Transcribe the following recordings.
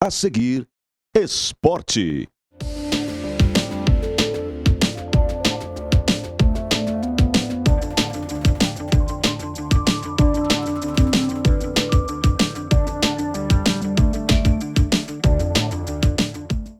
A seguir, esporte.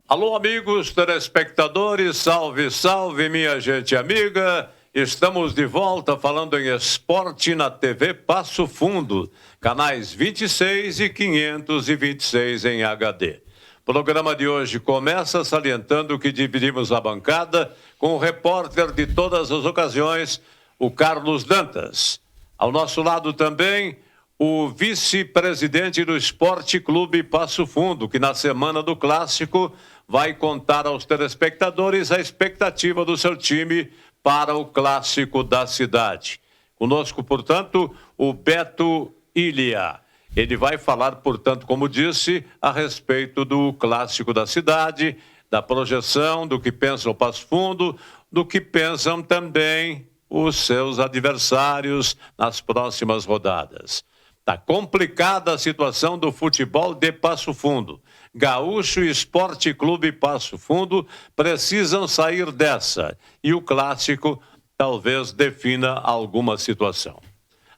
Alô, amigos telespectadores, salve, salve, minha gente amiga. Estamos de volta falando em esporte na TV Passo Fundo, canais 26 e 526 em HD. O programa de hoje começa salientando que dividimos a bancada com o repórter de todas as ocasiões, o Carlos Dantas. Ao nosso lado também, o vice-presidente do Esporte Clube Passo Fundo, que na semana do Clássico vai contar aos telespectadores a expectativa do seu time para o Clássico da cidade. Conosco, portanto, o Beto Ilha. Ele vai falar, portanto, como disse, a respeito do Clássico da cidade, da projeção, do que pensa o Passo Fundo, do que pensam também os seus adversários nas próximas rodadas. Está complicada a situação do futebol de Passo Fundo. Gaúcho e Esporte Clube Passo Fundo precisam sair dessa. E o Clássico talvez defina alguma situação.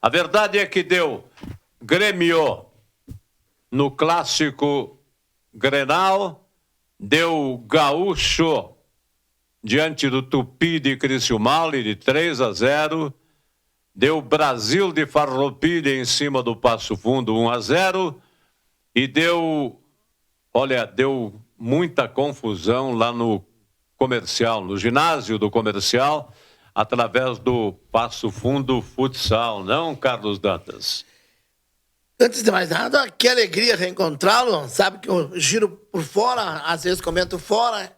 A verdade é que deu Grêmio no Clássico Grenal, deu Gaúcho diante do Tupi de Criciúmal de 3-0, deu Brasil de Farroupilha em cima do Passo Fundo 1-0 e deu muita confusão lá no Comercial, no ginásio do Comercial, através do Passo Fundo Futsal, não, Carlos Dantas? Antes de mais nada, que alegria reencontrá-lo. Sabe que eu giro por fora, às vezes comento fora,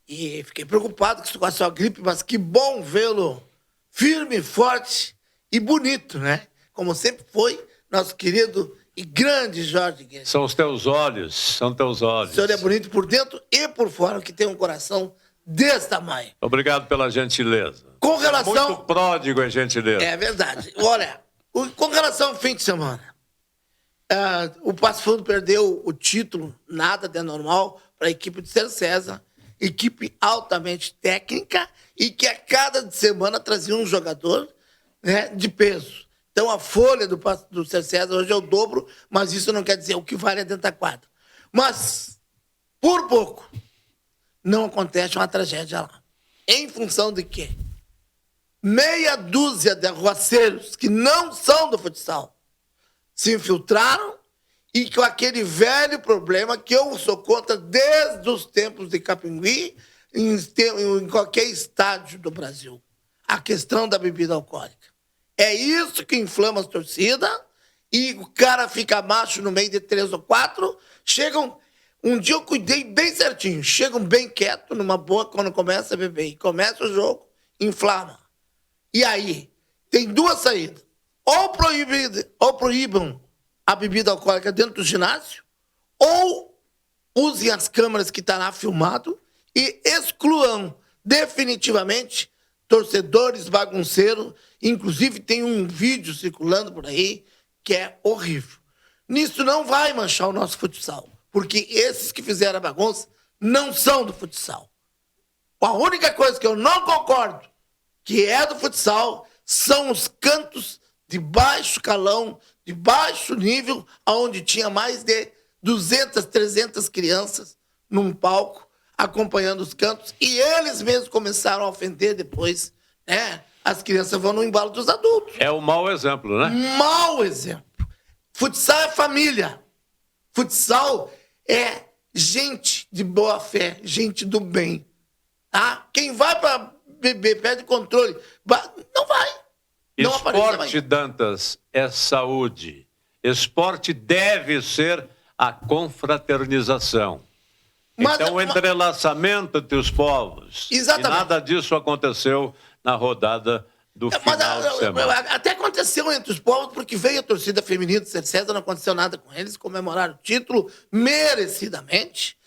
e fiquei preocupado com a sua gripe, mas que bom vê-lo firme, forte e bonito, né? Como sempre foi nosso querido e grande Jorge Guedes. São os teus olhos, são teus olhos. O senhor é bonito por dentro e por fora, que tem um coração desse tamanho. Obrigado pela gentileza. Com relação... É muito pródigo em gentileza. É verdade. Olha, com relação ao fim de semana, o Passo Fundo perdeu o título, nada de normal, para a equipe de Ser César, equipe altamente técnica e que a cada semana trazia um jogador, né, de peso. Então a folha do Ser César hoje é o dobro, mas isso não quer dizer o que vale dentro da quadra. Mas, por pouco, não acontece uma tragédia lá. Em função de quê? Meia dúzia de arruaceiros que não são do futsal se infiltraram e com aquele velho problema que eu sou contra desde os tempos de Capingui, em qualquer estádio do Brasil. A questão da bebida alcoólica. É isso que inflama as torcidas e o cara fica macho no meio de 3 ou 4, chegam... Um dia eu cuidei bem certinho, chegam bem quieto, numa boa, quando começa a beber. E começa o jogo, inflama. E aí, tem duas saídas. Ou proíbam a bebida alcoólica dentro do ginásio, ou usem as câmeras que estão lá filmado e excluam definitivamente torcedores bagunceiros. Inclusive tem um vídeo circulando por aí que é horrível. Nisso não vai manchar o nosso futsal, porque esses que fizeram a bagunça não são do futsal. A única coisa que eu não concordo que é do futsal são os cantos de baixo calão, de baixo nível, onde tinha mais de 200, 300 crianças num palco acompanhando os cantos, e eles mesmos começaram a ofender depois, né? As crianças vão no embalo dos adultos. É um mau exemplo, né? Mau exemplo. Futsal é família. Futsal é gente de boa fé, gente do bem. Tá? Quem vai para beber, perde controle, não vai. Não Esporte, Dantas, é saúde. Esporte deve ser a confraternização. Então, o entrelaçamento entre os povos. Exatamente. E nada disso aconteceu na rodada do final de semana. Até aconteceu entre os povos, porque veio a torcida feminina de Ser César, não aconteceu nada com eles, comemoraram o título merecidamente.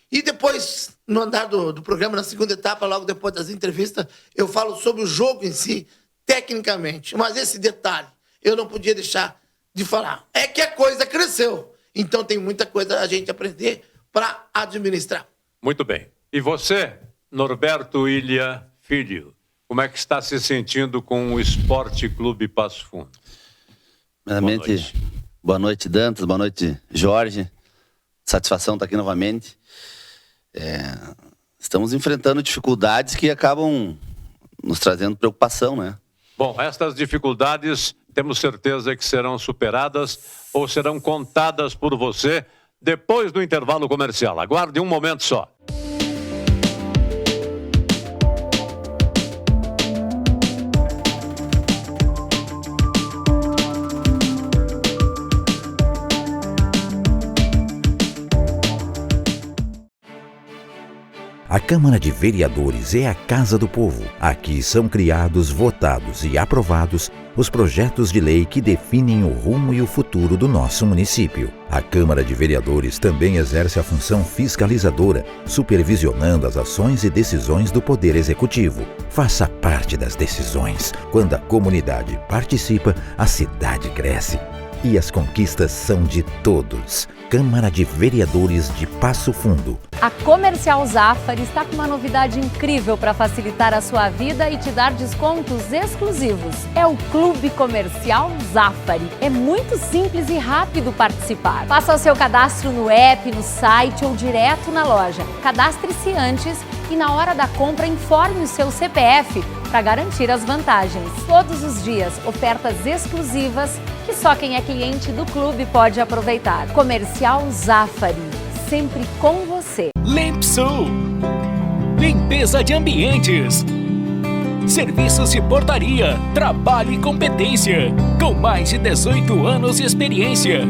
E depois, no andar do programa, na segunda etapa, logo depois das entrevistas, eu falo sobre o jogo em si, tecnicamente. Mas esse detalhe, eu não podia deixar de falar. É que a coisa cresceu. Então tem muita coisa a gente aprender para administrar. Muito bem. E você, Norberto Ilha Filho, como é que está se sentindo com o Esporte Clube Passo Fundo? Primeiramente, boa noite, Dantas, boa noite, Jorge. Satisfação estar aqui novamente. Estamos enfrentando dificuldades que acabam nos trazendo preocupação, né? Bom, estas dificuldades temos certeza que serão superadas ou serão contadas por você depois do intervalo comercial. Aguarde um momento só. A Câmara de Vereadores é a Casa do Povo. Aqui são criados, votados e aprovados os projetos de lei que definem o rumo e o futuro do nosso município. A Câmara de Vereadores também exerce a função fiscalizadora, supervisionando as ações e decisões do Poder Executivo. Faça parte das decisões. Quando a comunidade participa, a cidade cresce. E as conquistas são de todos. Câmara de Vereadores de Passo Fundo. A Comercial Zafari está com uma novidade incrível para facilitar a sua vida e te dar descontos exclusivos. É o Clube Comercial Zafari. É muito simples e rápido participar. Faça o seu cadastro no app, no site ou direto na loja. Cadastre-se antes e na hora da compra informe o seu CPF para garantir as vantagens. Todos os dias, ofertas exclusivas que só quem é cliente do clube pode aproveitar. Comercial Zafari, sempre com você. Limpsul, limpeza de ambientes, serviços de portaria, trabalho e competência, com mais de 18 anos de experiência.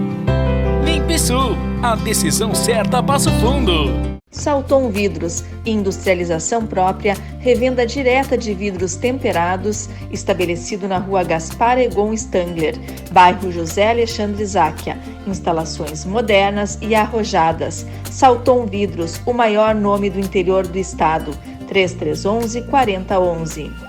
Limpsul, a decisão certa Passo Fundo. Salton Vidros, industrialização própria, revenda direta de vidros temperados, estabelecido na rua Gaspar Egon Stangler, bairro José Alexandre Záquia. Instalações modernas e arrojadas. Salton Vidros, o maior nome do interior do estado. 3311-4011.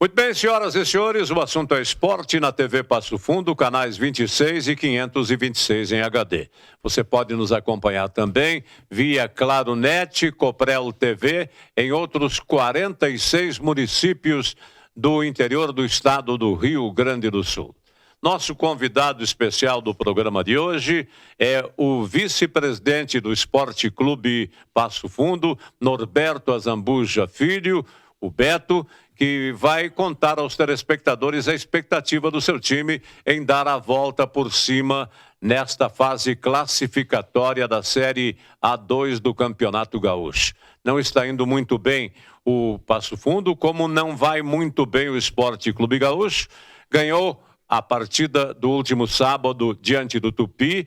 Muito bem, senhoras e senhores, o assunto é esporte na TV Passo Fundo, canais 26 e 526 em HD. Você pode nos acompanhar também via Claro Net, Coprel TV, em outros 46 municípios do interior do estado do Rio Grande do Sul. Nosso convidado especial do programa de hoje é o vice-presidente do Esporte Clube Passo Fundo, Norberto Azambuja Filho, o Beto, que vai contar aos telespectadores a expectativa do seu time em dar a volta por cima nesta fase classificatória da Série A2 do Campeonato Gaúcho. Não está indo muito bem o Passo Fundo, como não vai muito bem o Esporte Clube Gaúcho. Ganhou a partida do último sábado diante do Tupi.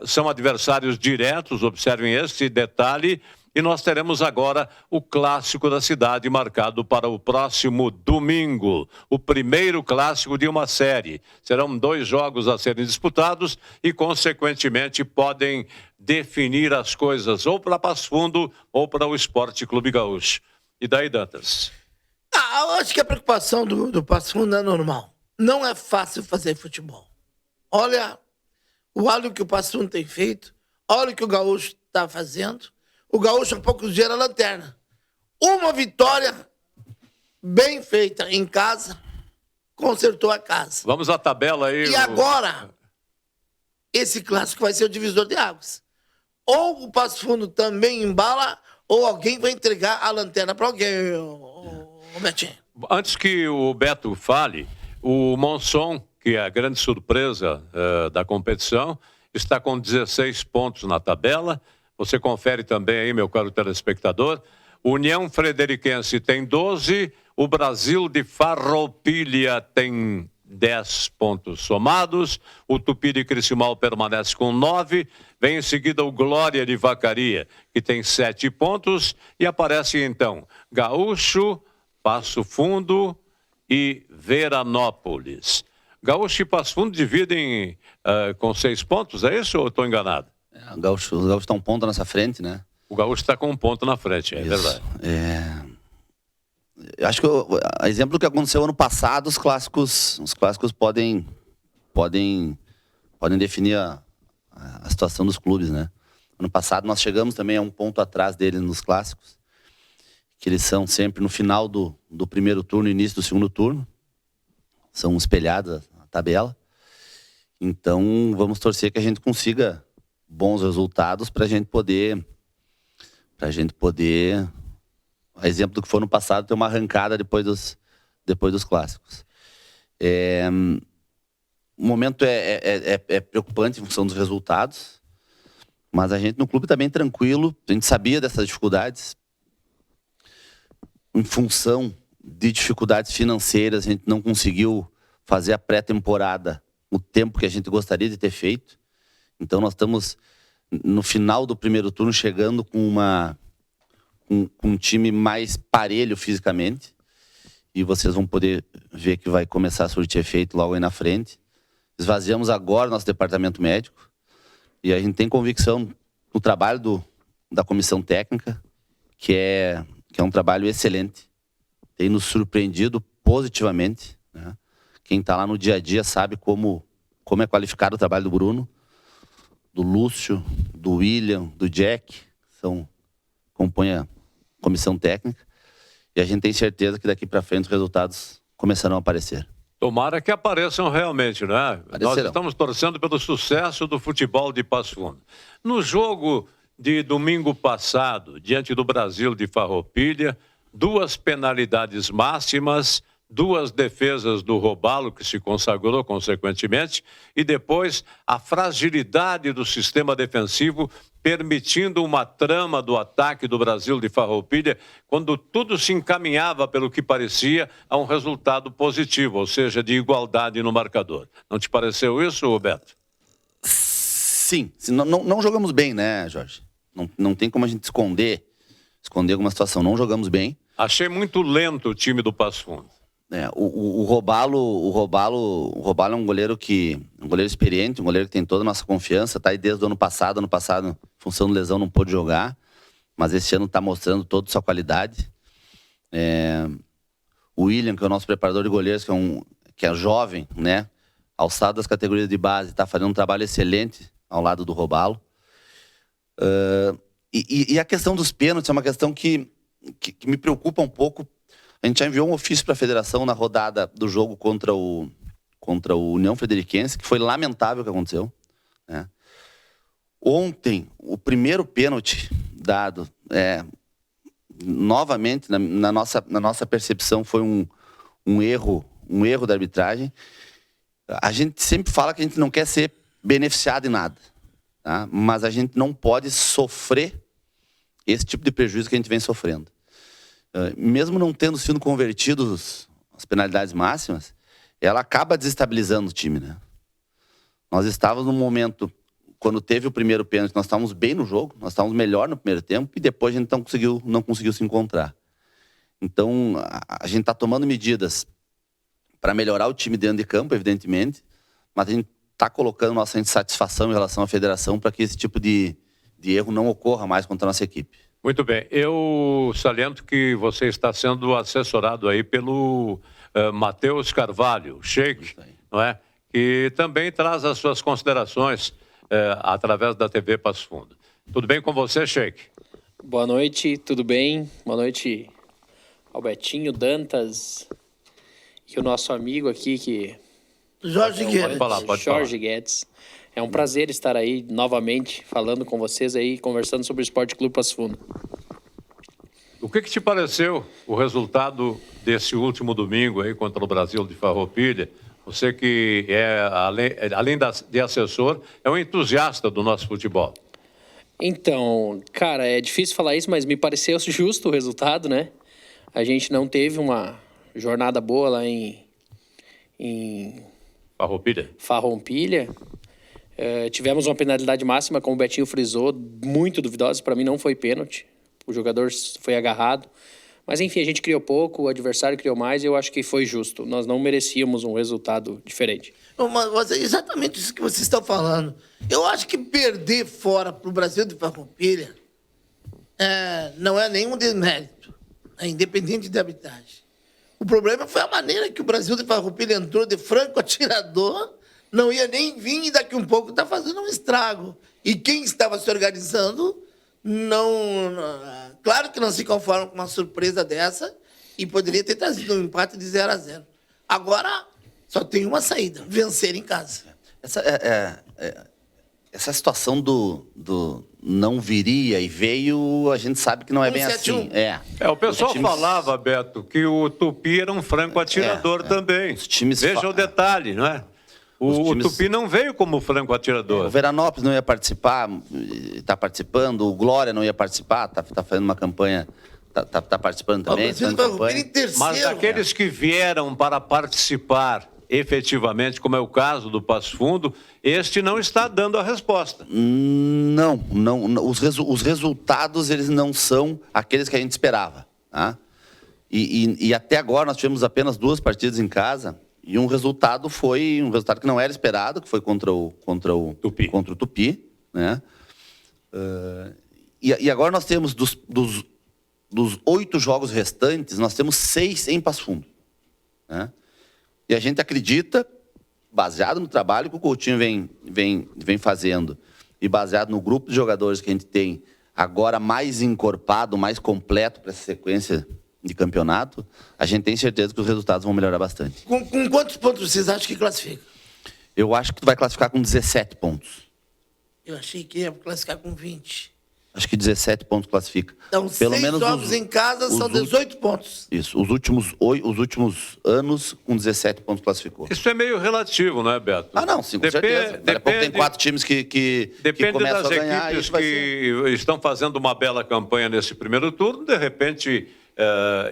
São adversários diretos, observem este detalhe. E nós teremos agora o clássico da cidade marcado para o próximo domingo. O primeiro clássico de uma série. Serão 2 jogos a serem disputados e, consequentemente, podem definir as coisas ou para Passo Fundo ou para o Esporte Clube Gaúcho. E daí, Dantas? Eu acho que a preocupação do Passo Fundo é normal. Não é fácil fazer futebol. Olha o que o Passo Fundo tem feito, olha o que o Gaúcho está fazendo. O Gaúcho há poucos dias era lanterna. Uma vitória bem feita em casa, consertou a casa. Vamos à tabela aí. E agora, esse clássico vai ser o divisor de águas. Ou o Passo Fundo também embala, ou alguém vai entregar a lanterna para alguém, o Betinho. Antes que o Beto fale, o Monson, que é a grande surpresa da competição, está com 16 pontos na tabela. Você confere também aí, meu caro telespectador. União Frederiquense tem 12, o Brasil de Farroupilha tem 10 pontos somados. O Tupi de Criciúmal permanece com 9. Vem em seguida o Glória de Vacaria, que tem 7 pontos. E aparece então Gaúcho, Passo Fundo e Veranópolis. Gaúcho e Passo Fundo dividem com 6 pontos, é isso ou estou enganado? O Gaúcho está um ponto nessa frente, né? O Gaúcho está com um ponto na frente, é Isso. verdade. Eu acho que a exemplo do que aconteceu ano passado, os clássicos podem definir a situação dos clubes, né? Ano passado nós chegamos também a um ponto atrás deles nos clássicos, que eles são sempre no final do primeiro turno e início do segundo turno. São espelhadas a tabela. Então vamos torcer que a gente consiga bons resultados para a gente poder, a exemplo do que foi no passado, ter uma arrancada depois dos clássicos. O momento é preocupante em função dos resultados, mas a gente no clube está bem tranquilo. A gente sabia dessas dificuldades. Em função de dificuldades financeiras, a gente não conseguiu fazer a pré-temporada o tempo que a gente gostaria de ter feito. Então nós estamos no final do primeiro turno chegando com um time mais parelho fisicamente, e vocês vão poder ver que vai começar a surtir efeito logo aí na frente. Esvaziamos agora o nosso departamento médico e a gente tem convicção no trabalho da comissão técnica, que é um trabalho excelente, tem nos surpreendido positivamente, né? Quem está lá no dia a dia sabe como é qualificado o trabalho do Bruno, do Lúcio, do William, do Jack, compõem a comissão técnica, e a gente tem certeza que daqui para frente os resultados começarão a aparecer. Tomara que apareçam realmente, né? Aparecerão. Nós estamos torcendo pelo sucesso do futebol de Passo Fundo. No jogo de domingo passado, diante do Brasil de Farroupilha, 2 penalidades máximas, 2 defesas do Robalo, que se consagrou consequentemente, e depois a fragilidade do sistema defensivo, permitindo uma trama do ataque do Brasil de Farroupilha, quando tudo se encaminhava, pelo que parecia, a um resultado positivo, ou seja, de igualdade no marcador. Não te pareceu isso, Roberto? Sim. Não jogamos bem, né, Jorge? Não tem como a gente esconder alguma situação. Não jogamos bem. Achei muito lento o time do Passo Fundo. O Robalo é um goleiro experiente, um goleiro que tem toda a nossa confiança, tá aí desde o ano passado, em função de lesão não pôde jogar, mas esse ano está mostrando toda a sua qualidade. O William, que é o nosso preparador de goleiros, que é jovem, né, alçado das categorias de base, está fazendo um trabalho excelente ao lado do Robalo. E a questão dos pênaltis é uma questão que me preocupa um pouco. A gente já enviou um ofício para a federação na rodada do jogo contra o União Frederiquense, que foi lamentável o que aconteceu, né? Ontem, o primeiro pênalti dado, novamente, na nossa percepção, foi um erro da arbitragem. A gente sempre fala que a gente não quer ser beneficiado em nada, tá? Mas a gente não pode sofrer esse tipo de prejuízo que a gente vem sofrendo. Mesmo não tendo sido convertidos as penalidades máximas, ela acaba desestabilizando o time, né? Nós estávamos num momento, quando teve o primeiro pênalti, nós estávamos bem no jogo, nós estávamos melhor no primeiro tempo, e depois a gente não conseguiu se encontrar. Então, a gente está tomando medidas para melhorar o time dentro de campo, evidentemente, mas a gente está colocando nossa insatisfação em relação à federação para que esse tipo de erro não ocorra mais contra a nossa equipe. Muito bem. Eu saliento que você está sendo assessorado aí pelo Matheus Carvalho, Sheik, não é? Que também traz as suas considerações através da TV Passo Fundo. Tudo bem com você, Sheik? Boa noite, tudo bem? Boa noite, Albertinho, Dantas e o nosso amigo aqui que... Jorge Guedes. Pode Jorge Guedes. É um prazer estar aí novamente falando com vocês aí, conversando sobre o Esporte Clube Passo Fundo. O que te pareceu o resultado desse último domingo aí contra o Brasil de Farroupilha? Você que além de assessor, é um entusiasta do nosso futebol. Então, cara, é difícil falar isso, mas me pareceu justo o resultado, né? A gente não teve uma jornada boa lá em em Farroupilha. Tivemos uma penalidade máxima, como o Betinho frisou, muito duvidosa. Para mim não foi pênalti. O jogador foi agarrado. Mas enfim, a gente criou pouco, o adversário criou mais e eu acho que foi justo. Nós não merecíamos um resultado diferente. Mas é exatamente isso que vocês estão falando. Eu acho que perder fora para o Brasil de Farroupilha não é nenhum demérito, independente da arbitragem. O problema foi a maneira que o Brasil de Farroupilha entrou de franco atirador, não ia nem vir e daqui um pouco está fazendo um estrago. E quem estava se organizando, claro que não se conforma com uma surpresa dessa e poderia ter trazido um empate de 0-0. Agora, só tem uma saída, vencer em casa. Essa situação do não viria e veio, a gente sabe que não é bem assim. O pessoal falava, Beto, que o Tupi era um franco atirador também. Veja o detalhe, não é? O Tupi não veio como franco atirador. O Veranópolis não ia participar, está participando. O Glória não ia participar, está fazendo uma campanha, está participando também. Mas aqueles que vieram para participar efetivamente, como é o caso do Passo Fundo, este não está dando a resposta. Não. Os resultados, eles não são aqueles que a gente esperava. Tá? E até agora nós tivemos apenas 2 partidas em casa e um resultado foi um resultado que não era esperado, que foi contra o Tupi. Né? E agora nós temos, dos 8 jogos restantes, nós temos 6 em Passo Fundo. Né? E a gente acredita, baseado no trabalho que o Coutinho vem fazendo e baseado no grupo de jogadores que a gente tem agora mais encorpado, mais completo para essa sequência de campeonato, a gente tem certeza que os resultados vão melhorar bastante. Com quantos pontos vocês acham que classifica? Eu acho que tu vai classificar com 17 pontos. Eu achei que ia classificar com 20. Acho que 17 pontos classifica. Então, pelo 6 menos jogos em casa são 18 pontos. Isso, os últimos anos, com 17 pontos classificou. Isso é meio relativo, não é, Beto? Não, sim, com certeza. Daqui a pouco tem 4 times que começam a ganhar. Depende das equipes que estão fazendo uma bela campanha nesse primeiro turno, de repente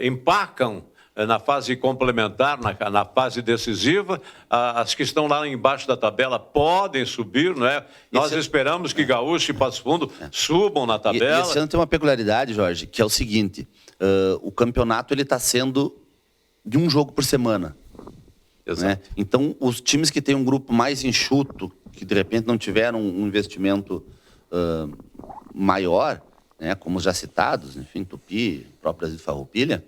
empacam na fase complementar, na fase decisiva. As que estão lá embaixo da tabela podem subir, não é? Nós esperamos que Gaúcho e Passo Fundo subam na tabela. E esse ano tem uma peculiaridade, Jorge, que é o seguinte: o campeonato está sendo de um jogo por semana. Exato. Né? Então, os times que têm um grupo mais enxuto, que de repente não tiveram um investimento maior, né, como já citados, enfim, Tupi, próprio Brasil de Farroupilha,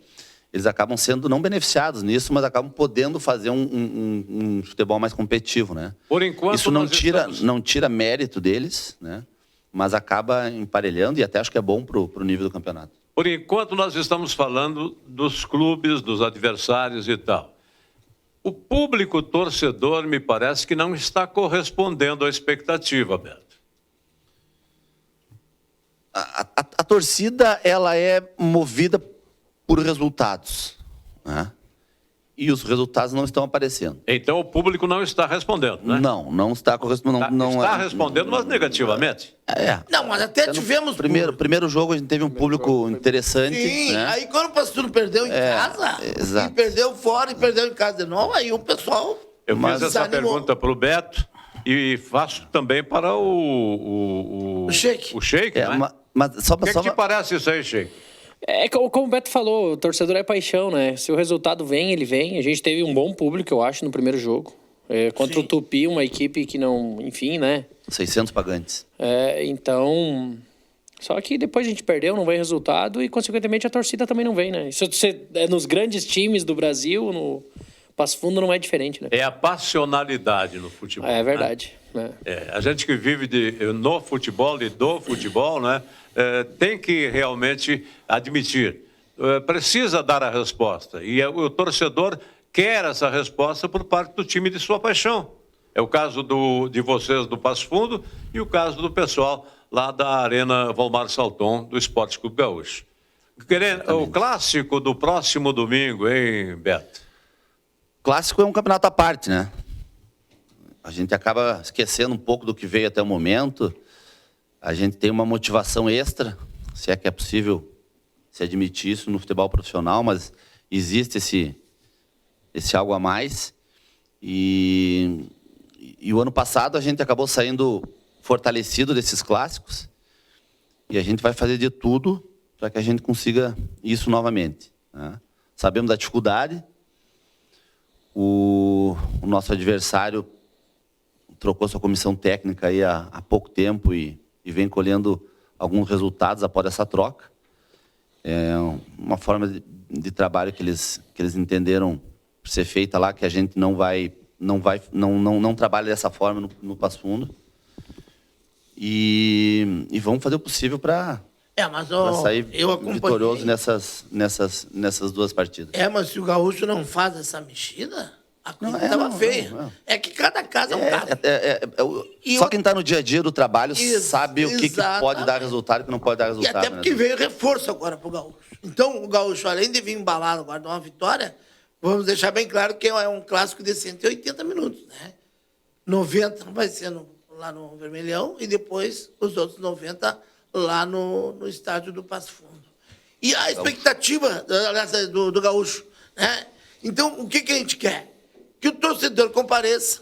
eles acabam sendo não beneficiados nisso, mas acabam podendo fazer um futebol mais competitivo, né? Por enquanto, isso não tira mérito deles, né? Mas acaba emparelhando e até acho que é bom para o nível do campeonato. Por enquanto, nós estamos falando dos clubes, dos adversários e tal. O público torcedor, me parece que não está correspondendo à expectativa, Beto. A torcida, ela é movida por resultados, né? E os resultados não estão aparecendo. Então o público não está respondendo, né? Não está correspondendo. Está respondendo, mas negativamente. Não, mas até tivemos... Primeiro jogo a gente teve um público interessante. Sim, né? aí quando o Passo Fundo perdeu em casa, exato. e perdeu fora e perdeu em casa de novo, aí o pessoal... Eu fiz essa pergunta para o Beto e faço também para o Sheik. O Sheik, né? O que te parece isso aí, Sheik? Como o Beto falou, o torcedor é paixão, né? Se o resultado vem, ele vem. A gente teve um bom público, eu acho, no primeiro jogo. Contra o Tupi, uma equipe que não... Enfim, né? 600 pagantes. Então... Só que depois a gente perdeu, não vem resultado e, consequentemente, a torcida também não vem, né? Isso nos grandes times do Brasil, no Passo Fundo, não é diferente, né? É a passionalidade no futebol. É verdade. Né? A gente que vive no futebol e do futebol, né? Tem que realmente admitir, precisa dar a resposta. E o torcedor quer essa resposta por parte do time de sua paixão. É o caso de vocês do Passo Fundo e o caso do pessoal lá da Arena Volmar Salton, do Esporte Clube Gaúcho. O clássico do próximo domingo, hein, Beto? Clássico é um campeonato à parte, né? A gente acaba esquecendo um pouco do que veio até o momento. A gente tem uma motivação extra, se é que é possível se admitir isso no futebol profissional, mas existe esse algo a mais. E o ano passado a gente acabou saindo fortalecido desses clássicos e a gente vai fazer de tudo para que a gente consiga isso novamente, né? Sabemos da dificuldade. O nosso adversário trocou sua comissão técnica aí há pouco tempo e vem colhendo alguns resultados após essa troca. É uma forma de trabalho que eles entenderam ser feita lá, que a gente não trabalha dessa forma no Passo Fundo. E vamos fazer o possível para sair vitorioso nessas duas partidas. Mas se o Gaúcho não faz essa mexida, a coisa estava feia. Não. É que cada caso é um caso. Só quem está no dia a dia do trabalho sabe o que pode dar resultado e o que não pode dar resultado. E até porque veio reforço agora para o Gaúcho. Então, o Gaúcho, além de vir embalado agora de uma vitória, vamos deixar bem claro que é um clássico de 180 minutos, né? 90 vai ser lá no Vermelhão e depois os outros 90 lá no estádio do Passo Fundo. E a expectativa do Gaúcho, né? Então, o que a gente quer? Que o torcedor compareça.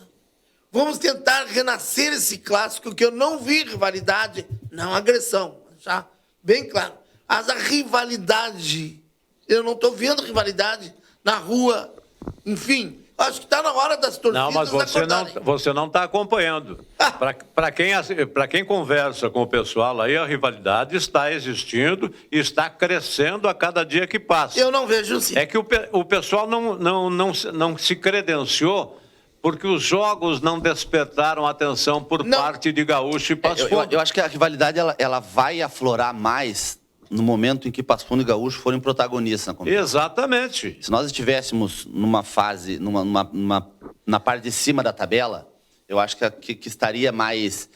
Vamos tentar renascer esse clássico, que eu não vi rivalidade, não agressão. Já bem claro. Mas a rivalidade, eu não estou vendo rivalidade na rua. Enfim, acho que está na hora das torcidas. Não, mas você não está acompanhando. Para quem conversa com o pessoal aí, a rivalidade está existindo e está crescendo a cada dia que passa. Eu não vejo assim. É que o pessoal não se credenciou porque os jogos não despertaram atenção por parte de Gaúcho e Passo Fundo. Eu acho que a rivalidade ela vai aflorar mais no momento em que Passo Fundo e Gaúcho forem protagonistas na competição. Exatamente. Se nós estivéssemos numa fase, na parte de cima da tabela, eu acho que estaria mais...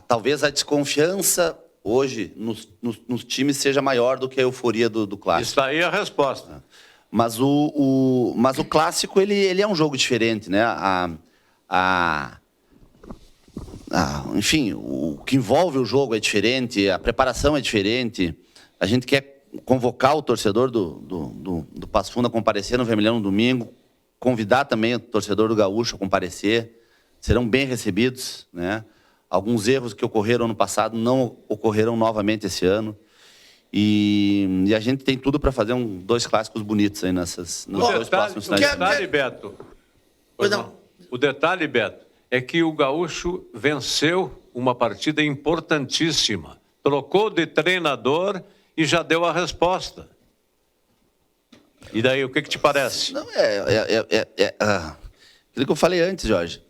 Talvez a desconfiança hoje nos times seja maior do que a euforia do clássico. Isso aí é a resposta. Mas o clássico, ele é um jogo diferente, né? Enfim, o que envolve o jogo é diferente, a preparação é diferente. A gente quer convocar o torcedor do Passo Fundo a comparecer no Vermelhão no domingo, convidar também o torcedor do Gaúcho a comparecer. Serão bem recebidos, né? Alguns erros que ocorreram ano passado não ocorrerão novamente esse ano. E a gente tem tudo para fazer dois clássicos bonitos aí nos dois próximos finais de semana. O detalhe, Beto, é que o Gaúcho venceu uma partida importantíssima. Trocou de treinador e já deu a resposta. E daí, o que te parece? Não, aquilo que eu falei antes, Jorge.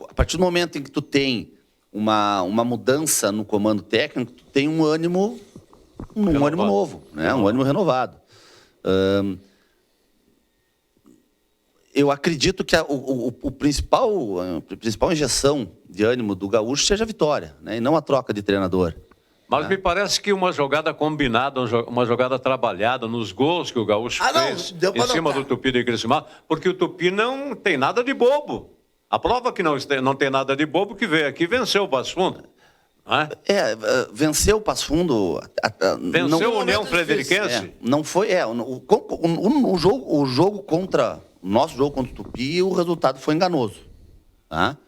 A partir do momento em que tu tem uma mudança no comando técnico, tu tem um ânimo novo, né? Um ânimo renovado. Eu acredito que a principal injeção de ânimo do Gaúcho seja a vitória, né? E não a troca de treinador. Mas me parece que uma jogada combinada, uma jogada trabalhada nos gols que o Gaúcho fez em cima do Tupi de Criciúma, porque o Tupi não tem nada de bobo. A prova que não tem nada de bobo que veio aqui venceu o Passo Fundo. Venceu o Passo Fundo. Venceu a União Frederiquense? Não foi. O jogo contra o nosso jogo contra o Tupi, o resultado foi enganoso. Tá?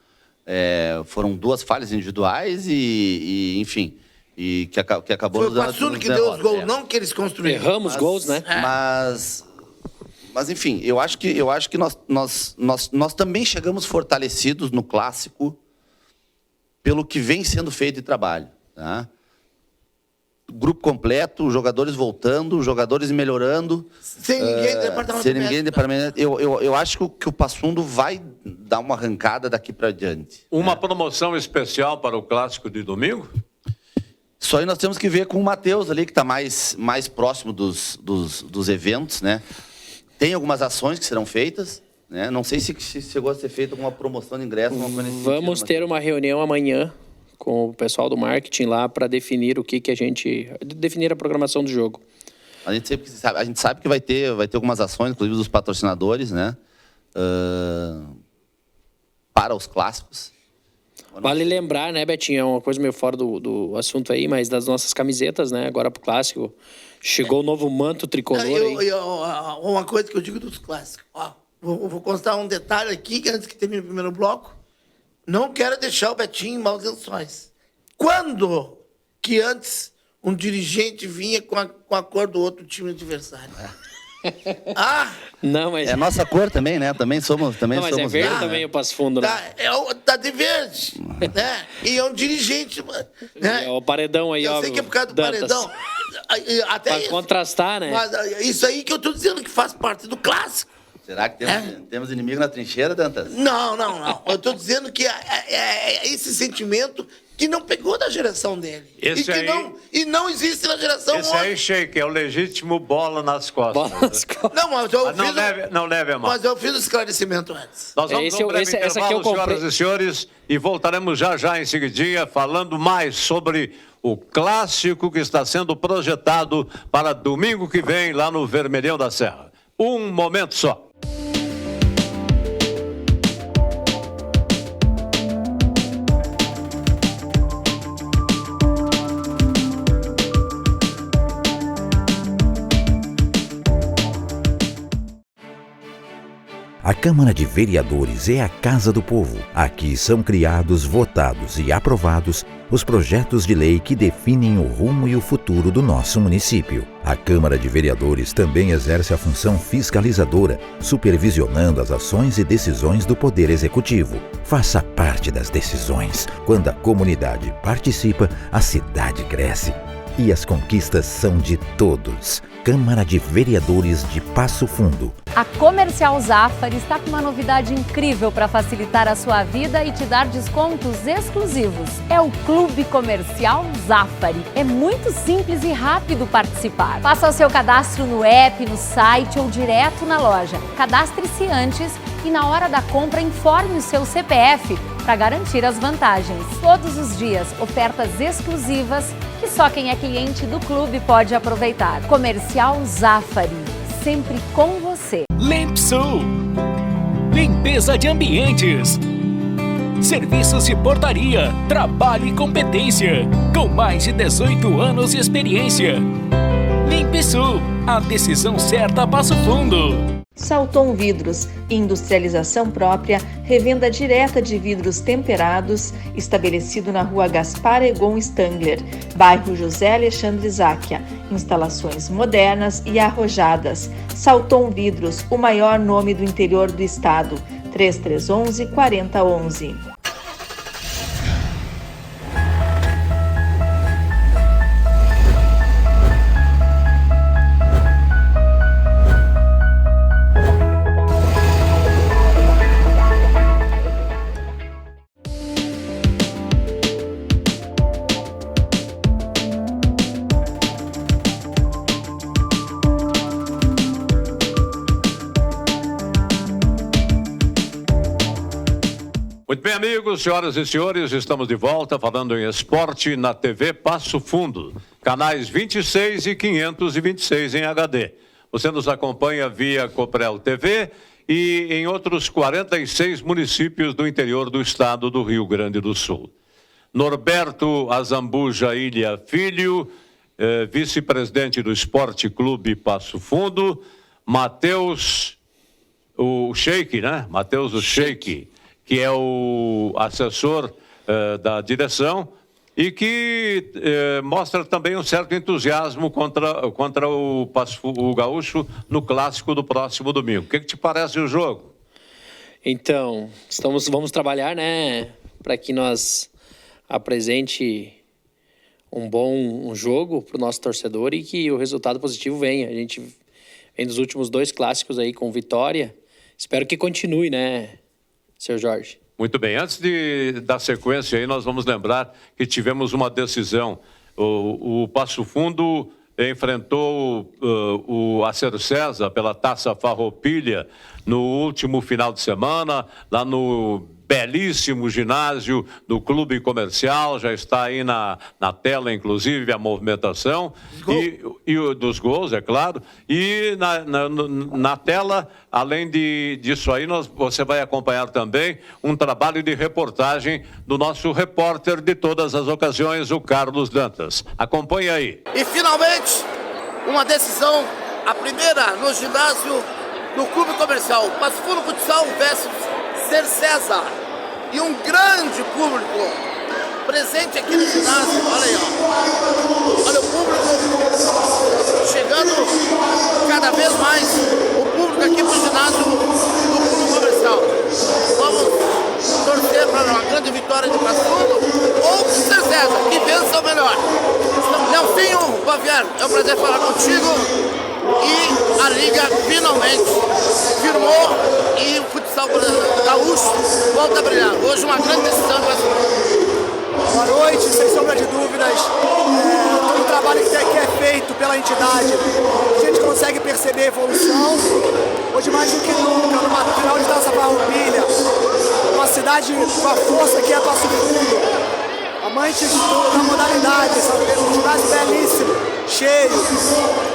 Foram duas falhas individuais e enfim. E que acabou... Foi o Passuno que deu os gols, não que eles construíram. Erramos gols, né? Mas enfim, eu acho que nós também chegamos fortalecidos no clássico pelo que vem sendo feito de trabalho. Tá? Grupo completo, jogadores voltando, jogadores melhorando. Sem ninguém do departamento. Eu acho que o Passo Fundo vai dar uma arrancada daqui para diante. Uma promoção especial para o clássico de domingo? Só aí nós temos que ver com o Matheus ali, que está mais próximo dos eventos, né? Tem algumas ações que serão feitas, né? Não sei se chegou a ser feita alguma promoção de ingresso. Vamos ter uma reunião amanhã com o pessoal do marketing lá para definir definir a programação do jogo. A gente sabe que vai ter algumas ações, inclusive dos patrocinadores, né? Para os clássicos. Vale lembrar, né, Betinho, é uma coisa meio fora do assunto aí, mas das nossas camisetas, né, agora pro clássico, chegou o novo manto tricolor aí. Uma coisa que eu digo dos clássicos, vou constar um detalhe aqui, que antes que termine o primeiro bloco. Não quero deixar o Betinho em maus lençóis. Quando que antes um dirigente vinha com a cor do outro time adversário? Não, mas... É nossa cor também, né? Também somos Não, mas é verde também o Passo Fundo, né? Tá de verde, né? E é um dirigente, né? É o paredão aí, ó. Eu sei que é por causa do Dantas. paredão. Até Pra isso. contrastar, né? Mas isso aí que eu tô dizendo que faz parte do clássico. Será que temos inimigo na trincheira, Dantas? Não. Eu tô dizendo que é esse sentimento que não pegou da geração dele. Esse E não existe na geração Esse hoje. aí, Sheik, é o legítimo bola nas costas. Bola nas costas. Não, mas eu Não leve a mão. Mas eu fiz o esclarecimento antes. Nós vamos Esse um breve essa aqui eu intervalo, comprei. senhoras e senhores, e voltaremos já em seguidinha falando mais sobre o clássico que está sendo projetado para domingo que vem lá no Vermelhão da Serra. Um momento só. A Câmara de Vereadores é a Casa do Povo. Aqui são criados, votados e aprovados os projetos de lei que definem o rumo e o futuro do nosso município. A Câmara de Vereadores também exerce a função fiscalizadora, supervisionando as ações e decisões do Poder Executivo. Faça parte das decisões. Quando a comunidade participa, a cidade cresce. E as conquistas são de todos. Câmara de Vereadores de Passo Fundo. A Comercial Zafari está com uma novidade incrível para facilitar a sua vida e te dar descontos exclusivos. É o Clube Comercial Zafari. É muito simples e rápido participar. Faça o seu cadastro no app, no site ou direto na loja. Cadastre-se antes e na hora da compra informe o seu CPF para garantir as vantagens. Todos os dias, ofertas exclusivas que só quem é cliente do clube pode aproveitar. Comercial Zafari, sempre com você. Lempsul, limpeza de ambientes, serviços de portaria, trabalho e competência, com mais de 18 anos de experiência. Limpesul, a decisão certa a Passo Fundo. Salton Vidros, industrialização própria, revenda direta de vidros temperados, estabelecido na rua Gaspar Egon Stangler, bairro José Alexandre Záquia. Instalações modernas e arrojadas. Salton Vidros, o maior nome do interior do estado. 3311-4011. Muito bem, amigos, senhoras e senhores, estamos de volta falando em esporte na TV Passo Fundo, canais 26 e 526 em HD. Você nos acompanha via Coprel TV e em outros 46 municípios do interior do estado do Rio Grande do Sul. Norberto Azambuja Ilha Filho, vice-presidente do Esporte Clube Passo Fundo, Matheus, o Sheik, né? Matheus, o Sheik, que é o assessor da direção e que mostra também um certo entusiasmo contra o Gaúcho no clássico do próximo domingo. O que te parece o jogo? Então, vamos trabalhar, né, para que nós apresente um bom jogo para o nosso torcedor e que o resultado positivo venha. A gente vem dos últimos 2 clássicos aí com vitória. Espero que continue, né, Seu Jorge? Muito bem. Antes da sequência aí, nós vamos lembrar que tivemos uma decisão. O Passo Fundo enfrentou o Acer César pela Taça Farroupilha no último final de semana, lá no belíssimo ginásio do Clube Comercial. Já está aí na tela, inclusive, a movimentação e dos gols, é claro. E na tela, além disso aí, você vai acompanhar também um trabalho de reportagem do nosso repórter de todas as ocasiões, o Carlos Dantas. Acompanhe aí. E finalmente, uma decisão, a primeira no ginásio no Clube Comercial Passo Fundo Futsal versus Ser César. E um grande público presente aqui no ginásio. Olha aí, ó. Olha o público chegando cada vez mais. O público aqui pro ginásio do Clube Comercial. Vamos torcer para uma grande vitória de Passo Fundo ou Ser César, que vença o melhor. Nelsinho Bavier, é um prazer falar contigo. E a Liga finalmente firmou e o futsal gaúcho volta a brilhar. Hoje uma grande decisão do Passo Fundo. Boa noite, sem sombra de dúvidas. Todo o trabalho que é feito pela entidade, a gente consegue perceber a evolução. Hoje mais do que nunca, numa final de Taça Farroupilha, uma cidade com a força que é Passo Fundo. Amantes da modalidade, um ginásio belíssimo, cheio.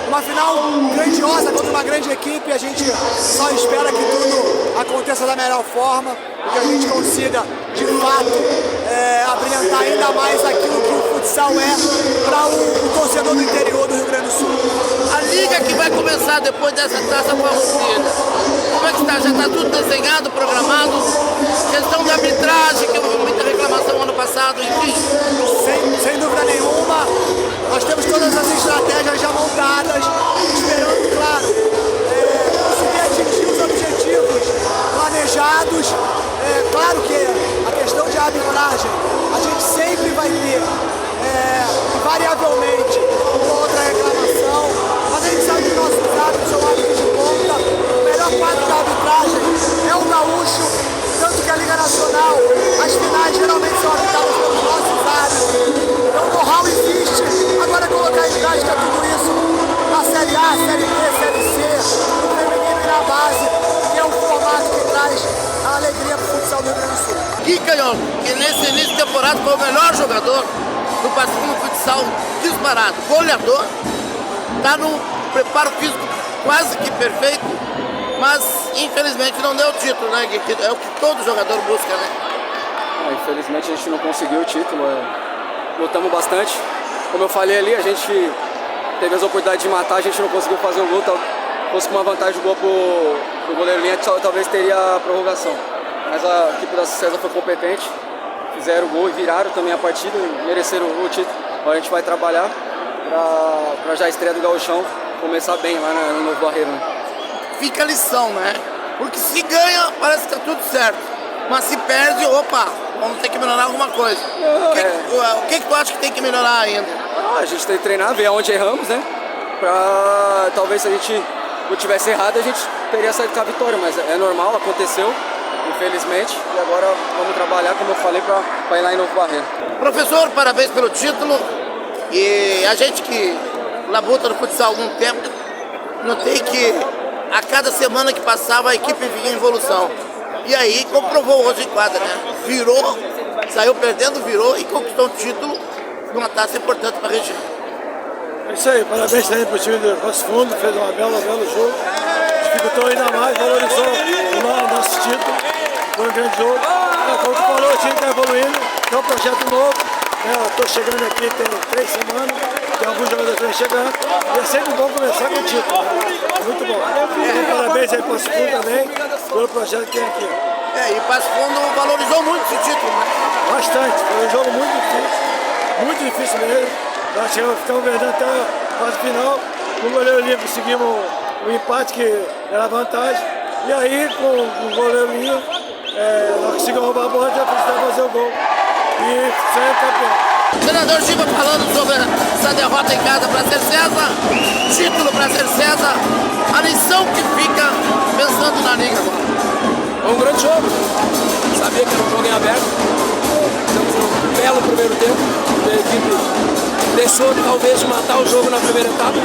Uma final grandiosa contra uma grande equipe. A gente só espera que tudo aconteça da melhor forma e que a gente consiga, de fato, abrilhantar ainda mais aquilo que o futsal é para o torcedor do interior do Rio Grande do Sul. A liga que vai começar depois dessa Taça Farroupilha, como é que está? Já está tudo desenhado, programado? Questão de arbitragem, que houve muita reclamação ano passado, enfim. Sem dúvida nenhuma, nós temos todas as estratégias já montadas, esperando, claro, conseguir atingir os objetivos planejados. Claro que a questão de arbitragem, a gente sempre vai ter, invariavelmente, uma outra reclamação, mas a gente sabe que nossos árbitros são árbitros de ponta. O melhor quadro da arbitragem é o gaúcho, tanto que a Liga Nacional, as finais geralmente são arbitradas pelos nossos árbitros. Então o know-how existe, agora colocar em prática tudo isso na Série A, Série B, Série C, no feminino e na base, que é um formato que traz a alegria para o futsal do Rio Grande do Sul. Gui Canhão, que nesse início de temporada foi o melhor jogador do Passo Fundo Futsal disparado, goleador, está no preparo físico quase que perfeito, mas infelizmente não deu o título, né, Gui? É o que todo jogador busca, né? Infelizmente a gente não conseguiu o título, lutamos bastante. Como eu falei ali, a gente teve as oportunidades de matar, a gente não conseguiu fazer o gol, fosse com uma vantagem de gol pro goleiro linha, talvez teria a prorrogação. Mas a equipe da César foi competente, fizeram o gol e viraram também a partida, mereceram o título. Agora a gente vai trabalhar para já a estreia do Gauchão começar bem lá no Novo Barreiro. Né? Fica a lição, né? Porque se ganha, parece que tá tudo certo. Mas se perde, opa, vamos ter que melhorar alguma coisa. O que tu acha que tem que melhorar ainda? A gente tem que treinar, ver aonde erramos, né? Talvez se a gente não tivesse errado, a gente teria saído com a vitória, mas é normal, aconteceu, infelizmente. E agora vamos trabalhar, como eu falei, para ir lá em Novo Barreiro. Professor, parabéns pelo título. E a gente que labuta no futsal há algum tempo, notei que a cada semana que passava a equipe vinha em evolução. E aí comprovou hoje em quadra, né? Virou, saiu perdendo, virou e conquistou um título numa taça importante para a região. É isso aí, parabéns também para o time do Passo Fundo, fez um belo jogo, dificultou ainda mais, valorizou o nosso título, foi um grande jogo. Como tu falou, o time está evoluindo, é um projeto novo, estou chegando aqui tem 3 semanas, tem alguns jogadores que estão chegando, e é sempre bom começar com o título, né? Muito bom. Então, parabéns aí para o Passo Fundo também, pelo projeto que tem aqui. E Passo Fundo valorizou muito esse título, né? Bastante, foi um jogo muito difícil mesmo. Nós ficamos perdendo até a fase final. No goleiro Linha conseguimos o empate, que era a vantagem. E aí, com o goleiro Linha, nós conseguimos roubar a bola e precisamos fazer o gol. E saímos campeão. Treinador Giba falando sobre essa derrota em casa para Ser César, título para Ser César, a lição que fica pensando na liga agora. Foi um grande jogo, sabia que era um jogo em aberto, fizemos um belo primeiro tempo, a equipe deixou talvez de matar o jogo na primeira etapa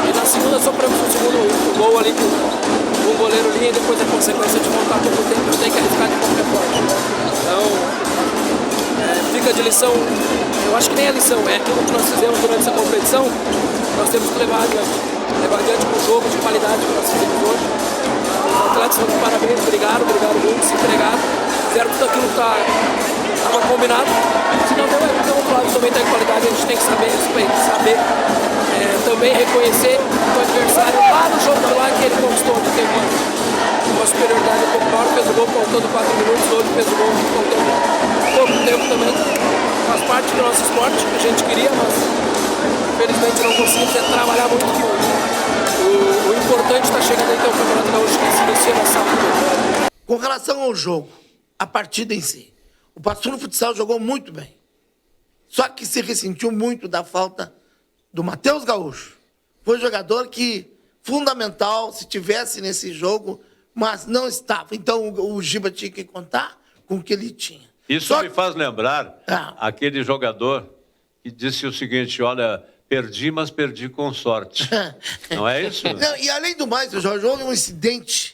e na segunda sofremos o segundo gol ali com o goleiro linha e depois a consequência de montar todo o tempo, tem que arriscar de qualquer forma. Então, fica de lição, eu acho que nem a lição, é aquilo que nós fizemos durante essa competição, nós temos que levar adiante um jogo de qualidade que nós fizemos hoje. Os atletas estão de parabéns, obrigado muito, se entregaram, fizeram tudo aquilo que estava combinado. Se não deu, do outro lado também tem qualidade, a gente tem que saber respeitar, saber também também reconhecer o adversário lá no jogo lá que ele conquistou, que teve uma superioridade um pouco maior, fez o gol faltando 4 minutos, hoje fez o gol faltando pouco tempo também. Faz parte do nosso esporte, que a gente queria, mas infelizmente não conseguimos trabalhar muito, que o importante está chegando aí, que é o Campeonato Gaúcho, que se inicia na sábado. Com relação ao jogo, a partida em si, o Passo Fundo Futsal jogou muito bem. Só que se ressentiu muito da falta do Matheus Gaúcho. Foi um jogador que, fundamental, se tivesse nesse jogo, mas não estava. Então o Giba tinha que contar com o que ele tinha. Isso me faz lembrar aquele jogador que disse o seguinte: olha, perdi, mas perdi com sorte. Não é isso? Não, e além do mais, Jorge, houve um incidente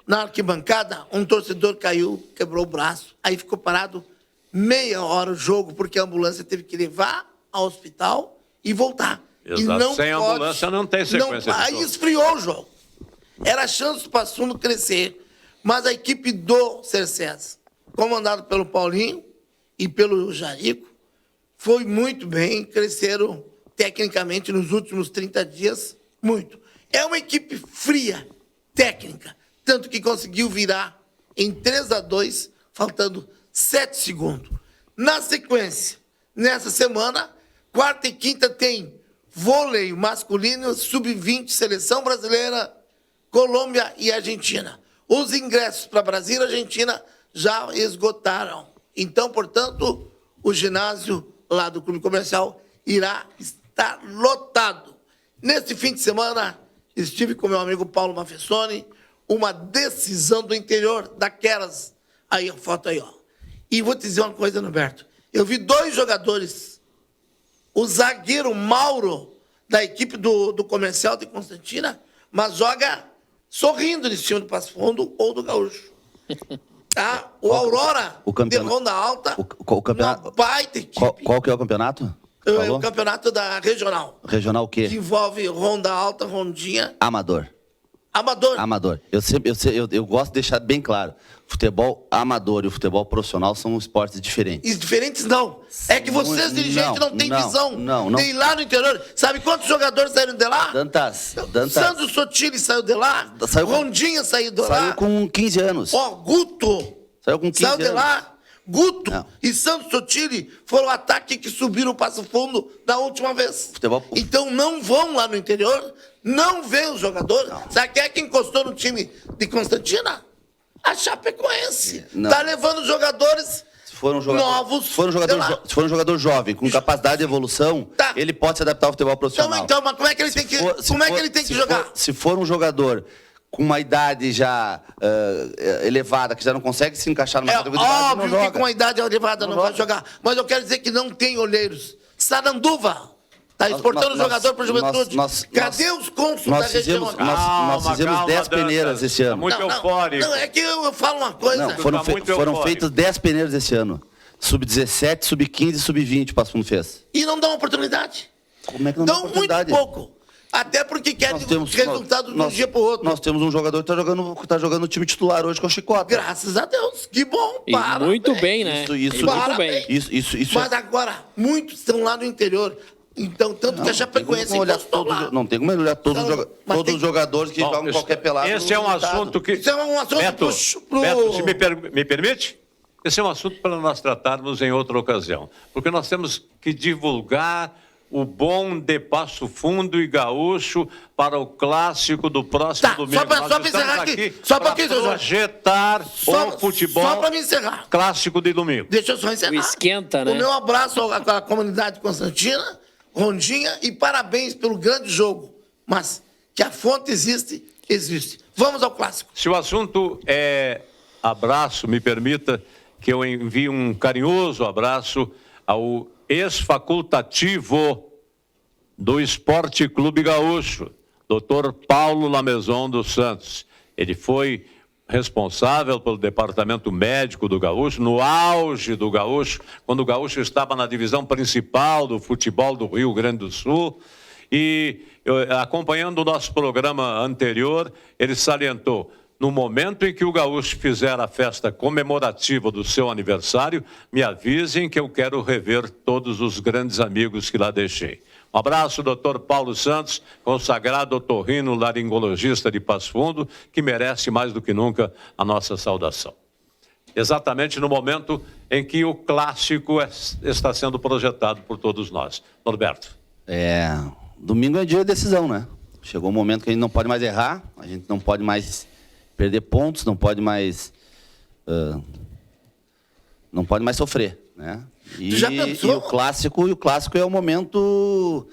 na arquibancada, um torcedor caiu, quebrou o braço, aí ficou parado meia hora o jogo, porque a ambulância teve que levar ao hospital e voltar. Exato. E não Sem pode, ambulância não tem sequência de aí jogo. esfriou o jogo. Era a chance do Passo Fundo crescer, mas a equipe do Cercés, comandado pelo Paulinho e pelo Jarico, foi muito bem, cresceram tecnicamente nos últimos 30 dias, muito. É uma equipe fria, técnica, tanto que conseguiu virar em 3-2, faltando 7 segundos. Na sequência, nessa semana, quarta e quinta tem vôlei masculino, sub-20, seleção brasileira, Colômbia e Argentina. Os ingressos para Brasil e Argentina já esgotaram. Então, portanto, o ginásio lá do Clube Comercial irá estar lotado. Neste fim de semana, estive com meu amigo Paulo Mafessoni, uma decisão do interior daquelas. Aí, a foto aí, ó. E vou te dizer uma coisa, Norberto. Eu vi 2 jogadores, o zagueiro Mauro, da equipe do Comercial de Constantina, mas joga sorrindo nesse time do Passo Fundo ou do Gaúcho. Tá? O Aurora, de Ronda Alta, O campeonato, uma baita equipe. qual que é o campeonato? É o campeonato da Regional. Regional o quê? Que envolve Ronda Alta, Rondinha. Amador. Amador. Eu gosto de deixar bem claro. Futebol amador e o futebol profissional são esportes diferentes. E diferentes não. É que vocês, dirigentes, não têm visão Não. de ir lá no interior. Sabe quantos jogadores saíram de lá? Dantas. Sandro Sotile saiu de lá. Rondinha saiu de lá. Saiu com 15 anos. Ó, Guto. Saiu com 15 saiu de anos. lá. Guto e Sandro Sotile foram o ataque que subiram o Passo Fundo da última vez. Então não vão lá no interior, não vê os jogadores. Sabe quem é que encostou no time de Constantina? A Chapecoense. Tá levando jogadores novos. Se for um jogador jovem, com capacidade de evolução, ele pode se adaptar ao futebol profissional. Então, mas como é que ele tem que jogar? Se for um jogador com uma idade já elevada, que já não consegue se encaixar numa categoria de base, óbvio não joga. que com a idade elevada não vai jogar. Mas eu quero dizer que não tem olheiros. Saranduva está exportando jogador para a juventude. Cadê os cônsulos da região? Nós fizemos 10 peneiras esse ano. Muito eufórico. Não, é que eu falo uma coisa. Não, foram feitos 10 peneiras esse ano. Sub-17, sub-15 e sub-20 o Passo Fundo fez. E não dão oportunidade. Como é que não dão oportunidade? Muito pouco. Até porque querem resultado de um dia para o outro. Nós temos um jogador que está jogando no time titular hoje, que é o Chicota. Graças a Deus. Que bom. Muito bem, né? Muito bem. Mas agora, muitos estão lá no interior. Então, tanto que a Chapecoense encostou lá. Não tem como olhar todos os jogadores que jogam qualquer pelado. Esse é um assunto que... Isso é um assunto Beto, se me permite? Esse é um assunto para nós tratarmos em outra ocasião. Porque nós temos que divulgar o bom de Passo Fundo e Gaúcho para o clássico do próximo domingo. Só para encerrar aqui. Só para projetar o futebol só para me encerrar. Clássico de domingo. Deixa eu só encerrar. Esquenta, né? O meu abraço à comunidade Constantina, Rondinha, e parabéns pelo grande jogo. Mas que a fonte existe. Vamos ao clássico. Se o assunto é abraço, me permita que eu envie um carinhoso abraço ao ex-facultativo do Esporte Clube Gaúcho, Dr. Paulo Lameson dos Santos. Ele foi responsável pelo departamento médico do Gaúcho, no auge do Gaúcho, quando o Gaúcho estava na divisão principal do futebol do Rio Grande do Sul. E acompanhando o nosso programa anterior, ele salientou: no momento em que o Gaúcho fizer a festa comemorativa do seu aniversário, me avisem que eu quero rever todos os grandes amigos que lá deixei. Um abraço, Dr. Paulo Santos, consagrado otorrino-laringologista de Passo Fundo, que merece mais do que nunca a nossa saudação. Exatamente no momento em que o clássico está sendo projetado por todos nós. Norberto. Domingo é dia de decisão, né? Chegou um momento que a gente não pode mais errar, a gente não pode mais perder pontos, não pode mais sofrer, né? E o clássico é o momento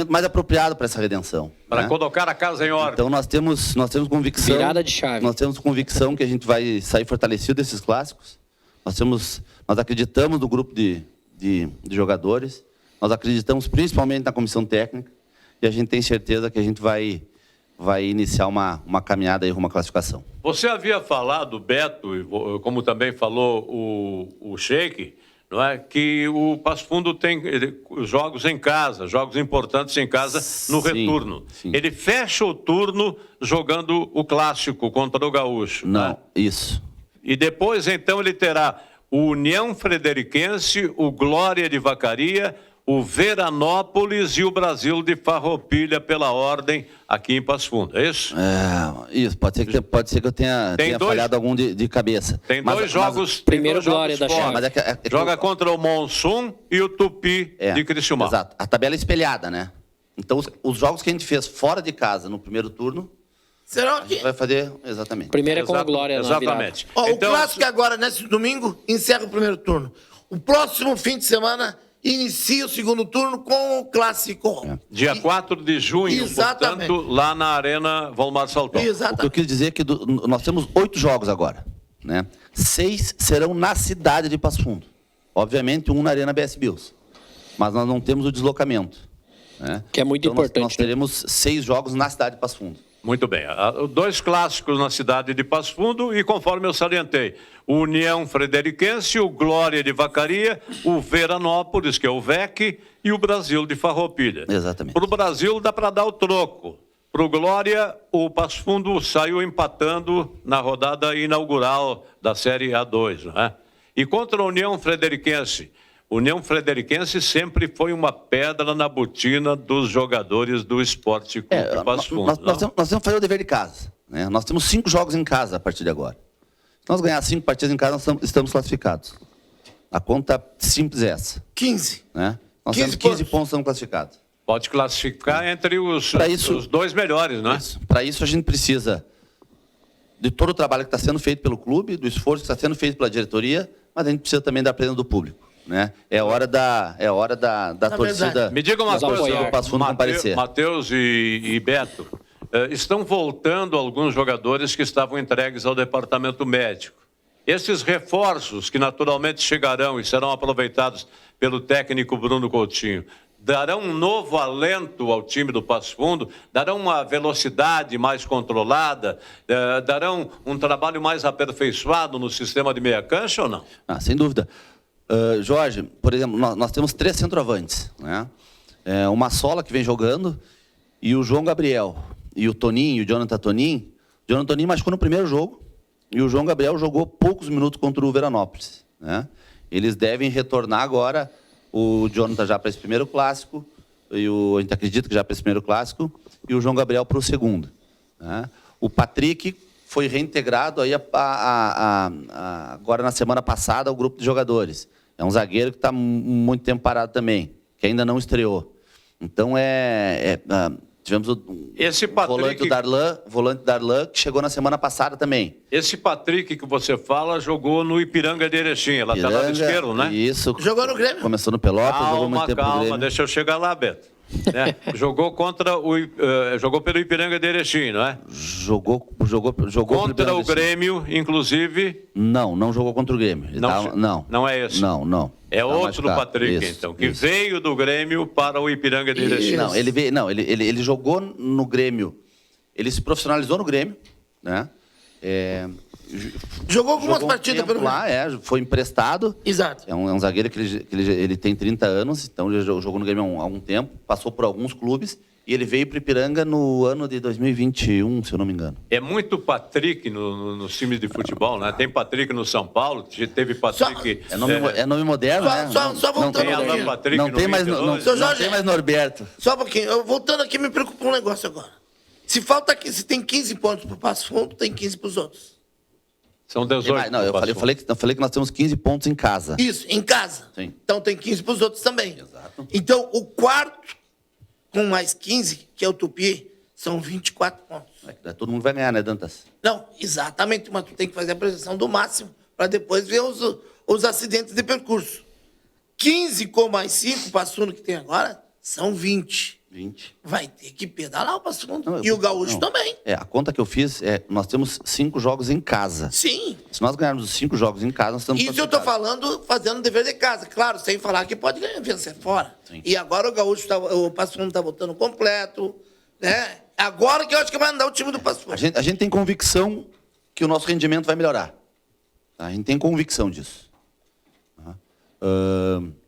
mais apropriado para essa redenção. Para né? colocar a casa em ordem. Então nós temos convicção. Virada de chave. Nós temos convicção que a gente vai sair fortalecido desses clássicos. Nós acreditamos no grupo de jogadores. Nós acreditamos principalmente na comissão técnica. E a gente tem certeza que a gente vai iniciar uma caminhada aí rumo à classificação. Você havia falado, Beto, como também falou o Sheik, não é? Que o Passo Fundo tem jogos em casa, jogos importantes em casa no retorno. Sim. Ele fecha o turno jogando o clássico contra o Gaúcho. Não, né? Isso. E depois, então, ele terá o União Frederiquense, o Glória de Vacaria, o Veranópolis e o Brasil de Farroupilha pela ordem aqui em Passo Fundo, é isso? Isso, pode ser que eu tenha falhado algum de cabeça. Tem dois jogos. Primeiro Glória da chave. Joga contra o Monsun e o Tupi de Criciúma. Exato. A tabela é espelhada, né? Então, os jogos que a gente fez fora de casa no primeiro turno, será a gente vai fazer exatamente. Primeiro é com a Glória. Exatamente. Então, o clássico agora, nesse domingo, encerra o primeiro turno. O próximo fim de semana inicia o segundo turno com o clássico. Dia 4 de junho, Exatamente. portanto, lá na Arena Valmar Salton. O que eu quis dizer é que nós temos 8 jogos agora, né? 6 serão na cidade de Passo Fundo. Obviamente, um na Arena BS Bills. Mas nós não temos o deslocamento. Né? Que é muito importante. Nós teremos 6 jogos na cidade de Passo Fundo. Muito bem. 2 clássicos na cidade de Passo Fundo e, conforme eu salientei, o União Frederiquense, o Glória de Vacaria, o Veranópolis, que é o VEC, e o Brasil de Farroupilha. Exatamente. Para o Brasil dá para dar o troco. Para o Glória, o Passo Fundo saiu empatando na rodada inaugural da Série A2. Não é? E contra a União Frederiquense, sempre foi uma pedra na botina dos jogadores do Esporte Clube Passo Fundo. Nós temos que fazer o dever de casa. Né? Nós temos 5 jogos em casa a partir de agora. Se nós ganhar 5 partidas em casa, nós estamos classificados. A conta simples é essa. 15. Né? Nós temos 15 pontos, estamos classificados. Pode classificar entre os 2 melhores, não é? Para isso, a gente precisa de todo o trabalho que está sendo feito pelo clube, do esforço que está sendo feito pela diretoria, mas a gente precisa também da presença do público. Né? É hora da torcida. Me diga uma coisa, do Passo Fundo comparecer. Matheus e Beto, estão voltando alguns jogadores que estavam entregues ao departamento médico. Esses reforços que naturalmente chegarão e serão aproveitados pelo técnico Bruno Coutinho, darão um novo alento ao time do Passo Fundo, darão uma velocidade mais controlada, darão um trabalho mais aperfeiçoado no sistema de meia cancha ou não? Sem dúvida. Jorge, por exemplo, nós temos 3 centroavantes, né? O Massola, que vem jogando, e o João Gabriel, e o Toninho, o Jonathan Toninho. O Jonathan Toninho machucou no primeiro jogo, e o João Gabriel jogou poucos minutos contra o Veranópolis. Né? Eles devem retornar agora, o Jonathan já para esse primeiro clássico, a gente acredita que já para esse primeiro clássico, e o João Gabriel para o segundo. Né? O Patrick foi reintegrado aí agora na semana passada ao grupo de jogadores. É um zagueiro que está muito tempo parado também, que ainda não estreou. Então, tivemos o volante Darlan, que chegou na semana passada também. Esse Patrick que você fala jogou no Ipiranga de Erechim, lateral esquerdo, né? Isso. Jogou no Grêmio. Começou no Pelotas, jogou muito tempo no Grêmio. Calma, deixa eu chegar lá, Beto. Né? Jogou pelo Ipiranga de Erechim, não é? Jogou contra o Grêmio, inclusive. Não jogou contra o Grêmio. Não é esse. Não. É outro Patrick, então, que veio do Grêmio para o Ipiranga de Erechim. Ele jogou no Grêmio. Ele se profissionalizou no Grêmio, né? Jogou algumas partidas pelo lá, foi emprestado. Exato. É um zagueiro que ele tem 30 anos, então ele jogou no Grêmio há algum tempo, passou por alguns clubes E ele veio para o Ipiranga no ano de 2021, se eu não me engano. É muito Patrick nos times de futebol, né? Tem Patrick no São Paulo, teve Patrick... É nome moderno, né? Só voltando não tem mais Norberto. Só um pouquinho. Eu, voltando aqui, me preocupa um negócio agora. Se tem 15 pontos pro Passo Fundo, tem 15 pros outros. São 18. Não, eu falei que nós temos 15 pontos em casa. Isso, em casa. Sim. Então tem 15 pros outros também. Exato. Então, o quarto, com mais 15, que é o Tupi, são 24 pontos. Todo mundo vai ganhar, né, Dantas? Não, exatamente, mas tu tem que fazer a projeção do máximo para depois ver os acidentes de percurso. 15 com mais 5, o Passo Fundo que tem agora, são 20. Vai ter que pedalar o Passo Fundo. E o Gaúcho também. A conta que eu fiz nós temos 5 jogos em casa. Sim. Se nós ganharmos os 5 jogos em casa, nós estamos Isso eu tô falando, fazendo o dever de casa. Claro, sem falar que pode vencer fora. Sim. E agora o Gaúcho, o Passo Fundo tá voltando completo, né? Agora que eu acho que vai andar o time do Passo Fundo. A gente tem convicção que o nosso rendimento vai melhorar. A gente tem convicção disso.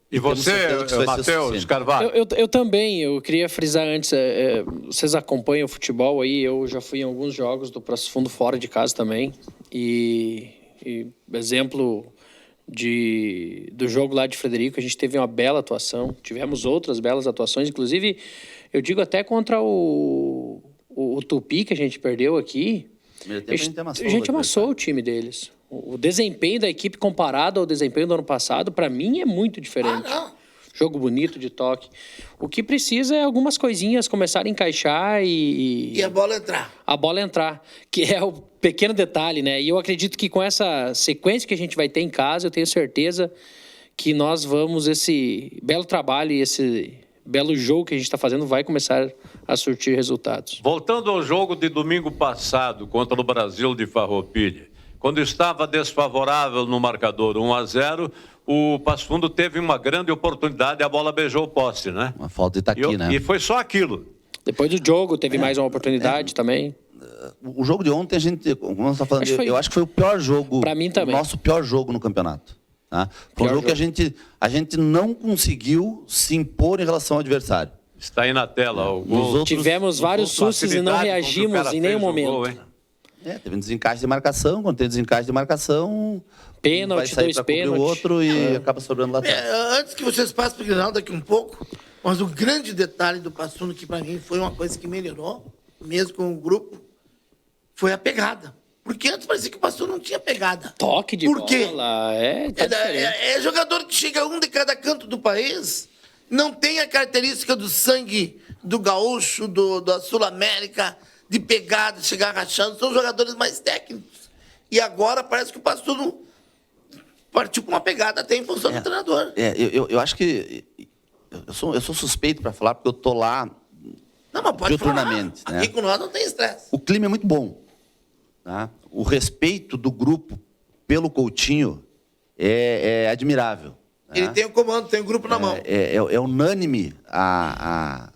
E você, Matheus Carvalho? Eu também, eu queria frisar antes, vocês acompanham o futebol aí, eu já fui em alguns jogos do Passo Fundo fora de casa também, e exemplo do jogo lá de Frederico, a gente teve uma bela atuação, tivemos outras belas atuações, inclusive, eu digo até contra o Tupi, que a gente perdeu aqui, a gente amassou o time deles. O desempenho da equipe comparado ao desempenho do ano passado, para mim, é muito diferente. Jogo bonito, de toque. O que precisa é algumas coisinhas começarem a encaixar e a bola entrar. A bola entrar, que é o pequeno detalhe, né? E eu acredito que com essa sequência que a gente vai ter em casa, eu tenho certeza que nós vamos, esse belo trabalho e esse belo jogo que a gente está fazendo vai começar a surtir resultados. Voltando ao jogo de domingo passado contra o Brasil de Farroupilha, quando estava desfavorável no marcador 1-0, o Passo Fundo teve uma grande oportunidade e a bola beijou o poste, né? Uma falta de Itaqui, né? E foi só aquilo. Depois do jogo teve mais uma oportunidade também. O jogo de ontem, como nós estamos falando, eu acho que foi o pior jogo. Para mim também. O nosso pior jogo no campeonato. Tá? Foi um jogo que a gente não conseguiu se impor em relação ao adversário. Está aí na tela. O gol. Tivemos vários sustos e não reagimos em nenhum momento. Gol, teve um desencaixe de marcação. Quando tem desencaixe de marcação, pênalti, vai sair para cobrir o outro e acaba sobrando lá atrás. Antes que vocês passem para o Grenal daqui um pouco, mas o grande detalhe do Passo Fundo, que para mim foi uma coisa que melhorou, mesmo com o grupo, foi a pegada. Porque antes parecia que o Passo Fundo não tinha pegada. Toque de Por quê? bola. É jogador que chega um de cada canto do país, não tem a característica do sangue do gaúcho, da Sul-América, de pegada, de chegar rachando. São jogadores mais técnicos. E agora parece que o Passo Fundo partiu com uma pegada até em função do treinador. Eu acho que... Eu sou suspeito para falar, porque eu tô lá diuturnamente. Né? Aqui com nós não tem estresse. O clima é muito bom. Tá? O respeito do grupo pelo Coutinho é admirável. Ele tem o comando, tem o grupo na mão. É unânime a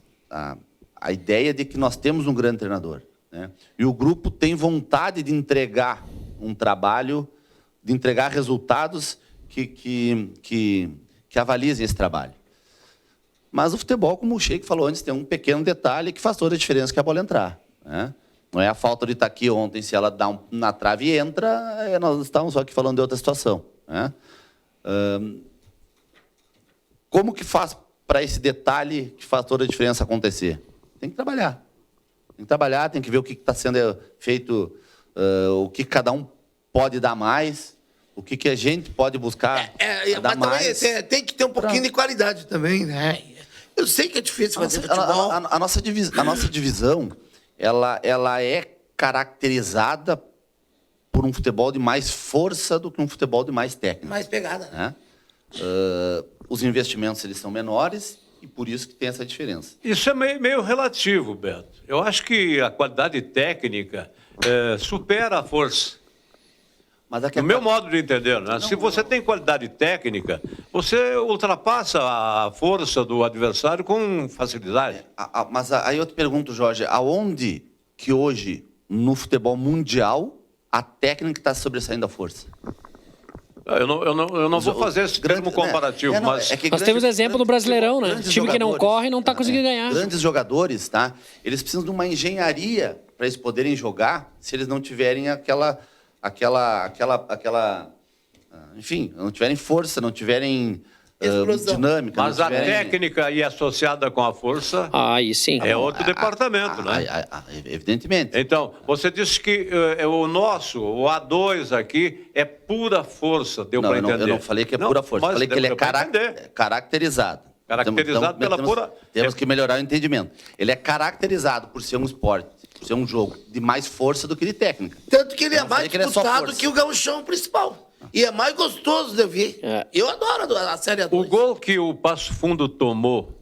ideia de que nós temos um grande treinador. Né? E o grupo tem vontade de entregar um trabalho, de entregar resultados que avalizem esse trabalho. Mas o futebol, como o Sheik falou antes, tem um pequeno detalhe que faz toda a diferença, que é a bola entrar. Né? Não é a falta de Itaqui ontem, se ela dá na trave e entra, nós estamos só aqui falando de outra situação. Né? Como que faz para esse detalhe que faz toda a diferença acontecer? Tem que trabalhar. Tem que trabalhar, tem que ver o que está sendo feito, o que cada um pode dar mais, o que a gente pode buscar dar mais. Também tem que ter um pouquinho de qualidade também, né? Eu sei que é difícil fazer futebol. A nossa divisão, ela é caracterizada por um futebol de mais força do que um futebol de mais técnica. Mais pegada. Né? Os investimentos eles são menores e por isso que tem essa diferença. Isso é meio relativo, Beto. Eu acho que a qualidade técnica supera a força. Mas no meu modo de entender, né? Se você tem qualidade técnica, você ultrapassa a força do adversário com facilidade. Mas aí eu te pergunto, Jorge, aonde que hoje, no futebol mundial, a técnica está sobressaindo a força? Eu não vou fazer esse termo comparativo, mas... Nós temos exemplo no Brasileirão, né? Time que não corre não está conseguindo ganhar. Grandes jogadores, tá? Eles precisam de uma engenharia para eles poderem jogar se eles não tiverem enfim, não tiverem força, não tiverem dinâmica. Mas a técnica e associada com a força sim. É outro departamento, né? Evidentemente. Então, você disse que o A2 aqui é pura força, deu para entender. Eu não falei que é pura força, eu falei que ele é caracterizado. Caracterizado pela pura... Temos que melhorar o entendimento. Ele é caracterizado por ser um esporte, por ser um jogo de mais força do que de técnica. Tanto que ele é mais disputado que o gauchão principal. E é mais gostoso de ver. Eu adoro a Série A2. O gol que o Passo Fundo tomou,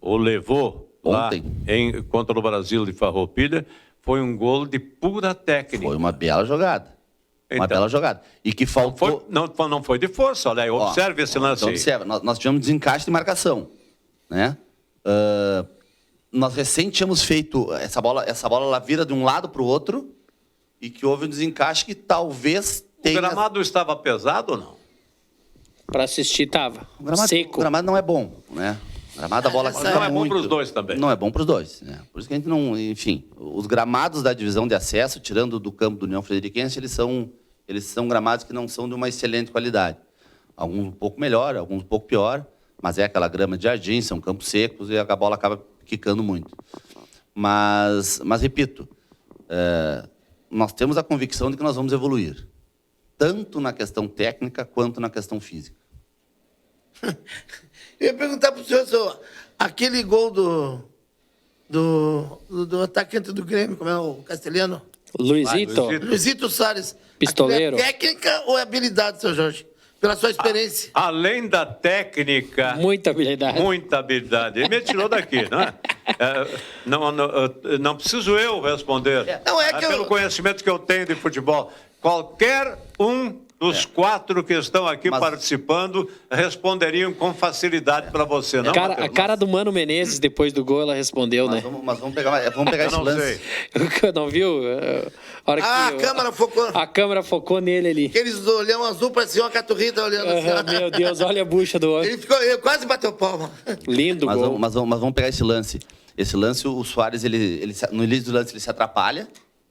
ou levou, ontem, lá contra o Brasil de Farroupilha, foi um gol de pura técnica. Foi uma bela jogada. Uma bela jogada. E que faltou... Não foi de força, olha aí, observe esse lance aí. Observa, nós tivemos desencaixe de marcação, né? Nós recém tínhamos feito essa bola ela vira de um lado para o outro e que houve um desencaixe que talvez tenha... O gramado estava pesado ou não? Para assistir estava seco. O gramado não é bom, né? O gramado da bola não é bom para os dois também. Não é bom para os dois, né? Por isso que a gente não... Enfim, os gramados da divisão de acesso, tirando do campo do União Frederiquense, eles são gramados que não são de uma excelente qualidade. Alguns um pouco melhor, alguns um pouco pior, mas é aquela grama de jardim, são campos secos e a bola acaba quicando muito. Mas repito, nós temos a convicção de que nós vamos evoluir, tanto na questão técnica quanto na questão física. Eu ia perguntar para o senhor, aquele gol do atacante do Grêmio, como é o castelhano? Luizito Salles. Pistoleiro. É técnica ou é habilidade, seu Jorge? Pela sua experiência. Além da técnica... Muita habilidade. Muita habilidade. Ele me tirou daqui, né? Não preciso eu responder. Pelo conhecimento que eu tenho de futebol. Qualquer um dos 4 que estão aqui participando responderiam com facilidade para você, não? A cara do Mano Menezes depois do gol, ela respondeu, né? Mas vamos pegar esse lance. Não viu? A câmera focou. A câmera focou nele ali. Aqueles olhão azul, parecia uma caturrita olhando assim. Meu Deus, olha a bucha do olho. Ele quase bateu palma. Lindo gol. Mas vamos pegar esse lance. Esse lance, o Soares, no início do lance, ele se atrapalha.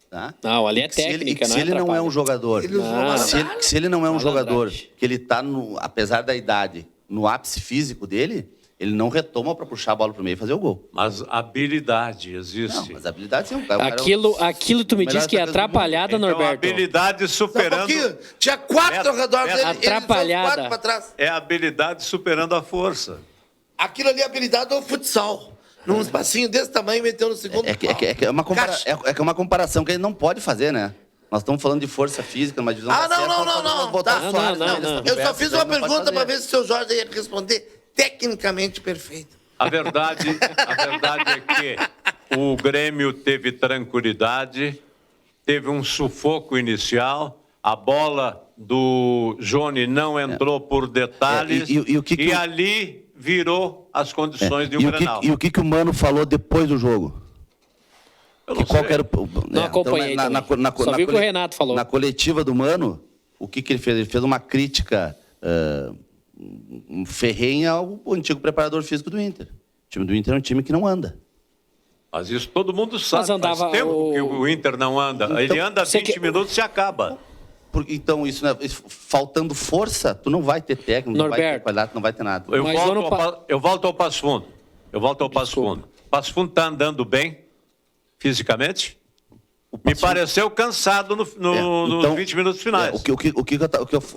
Tá? Não, ali é técnica, se ele não é um jogador, se ele não é um jogador que ele está, apesar da idade, no ápice físico dele, ele não retoma para puxar a bola pro meio e fazer o gol. Mas habilidade existe. Não, mas habilidade sim. Aquilo tu me disse que é atrapalhada, então, Norberto. Habilidade superando... Tinha 4 ao redor dele, atrapalhada. 4 para trás. É habilidade superando a força. Aquilo ali é habilidade ou futsal. Num espacinho desse tamanho, meteu no segundo É uma comparação que ele não pode fazer, né? Nós estamos falando de força física, numa divisão... Não. Eu só fiz uma pergunta para ver se o seu Jorge ia responder tecnicamente perfeito. A verdade é que o Grêmio teve tranquilidade, teve um sufoco inicial, a bola do Johnny não entrou por detalhes e ali virou as condições de um Grenal. E o que o Mano falou depois do jogo? Não acompanhei. Só vi o que o Renato falou. Na coletiva do Mano, o que ele fez? Ele fez uma crítica ferrenha ao antigo preparador físico do Inter. O time do Inter é um time que não anda. Mas isso todo mundo sabe. Faz tempo que o Inter não anda. Então, ele anda 20 minutos e acaba. Então, faltando força, tu não vai ter técnico, não vai ter qualidade, não vai ter nada. Eu volto ao Passo Fundo. Passo Fundo está andando bem, fisicamente? Me pareceu cansado nos 20 minutos finais. O que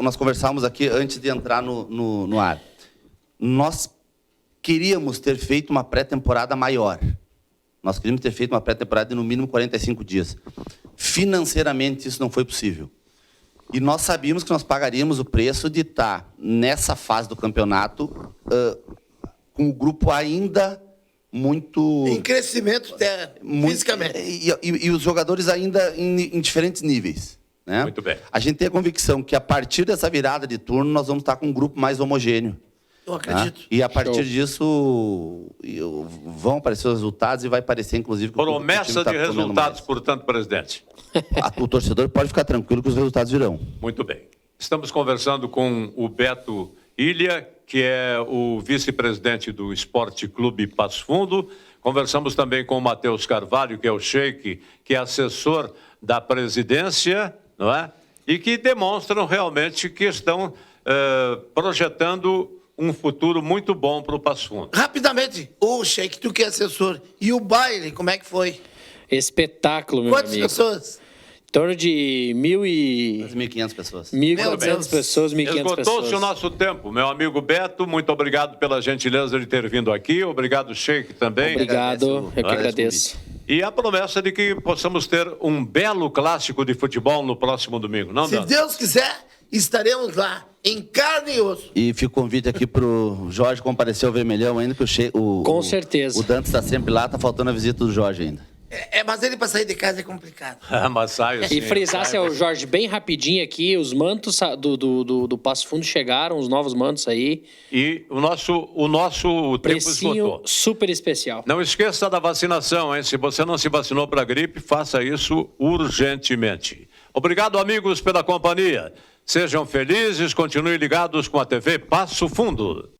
nós conversávamos aqui antes de entrar no ar. Nós queríamos ter feito uma pré-temporada maior. Nós queríamos ter feito uma pré-temporada de no mínimo 45 dias. Financeiramente, isso não foi possível. E nós sabíamos que nós pagaríamos o preço de estar nessa fase do campeonato com o grupo ainda muito... Em crescimento fisicamente. E os jogadores ainda em diferentes níveis. Né? Muito bem. A gente tem a convicção que a partir dessa virada de turno nós vamos estar com um grupo mais homogêneo. Eu acredito. E a partir disso vão aparecer os resultados e vai aparecer, inclusive... que promessa de resultados, portanto, presidente. O torcedor pode ficar tranquilo que os resultados virão. Muito bem. Estamos conversando com o Beto Ilha, que é o vice-presidente do Esporte Clube Passo Fundo. Conversamos também com o Matheus Carvalho, que é o Sheik, que é assessor da presidência, não é? E que demonstram realmente que estão projetando um futuro muito bom para o Passo Fundo. Rapidamente, o Sheik, tu que é assessor, e o baile, como é que foi? Espetáculo, meu Quantas amigo. pessoas? Em torno de 1.500 pessoas. 1.500 pessoas, 1.500 pessoas. Esgotou-se o nosso tempo. Meu amigo Beto, muito obrigado pela gentileza de ter vindo aqui. Obrigado, Sheik, também. Obrigado, eu que agradeço. E a promessa de que possamos ter um belo clássico de futebol no próximo domingo, não, Se Dan? Deus quiser, estaremos lá, em carne e osso. E fica o convite aqui pro Jorge comparecer ao Vermelhão ainda, que Com certeza. O Dantas está sempre lá, tá faltando a visita do Jorge ainda. Mas ele para sair de casa é complicado. Mas sai assim. E frisar, seu Jorge, bem rapidinho aqui, os mantos do Passo Fundo chegaram, os novos mantos aí. E o nosso tempo esgotou. Super especial. Não esqueça da vacinação, hein? Se você não se vacinou para a gripe, faça isso urgentemente. Obrigado, amigos, pela companhia. Sejam felizes, continuem ligados com a TV Passo Fundo.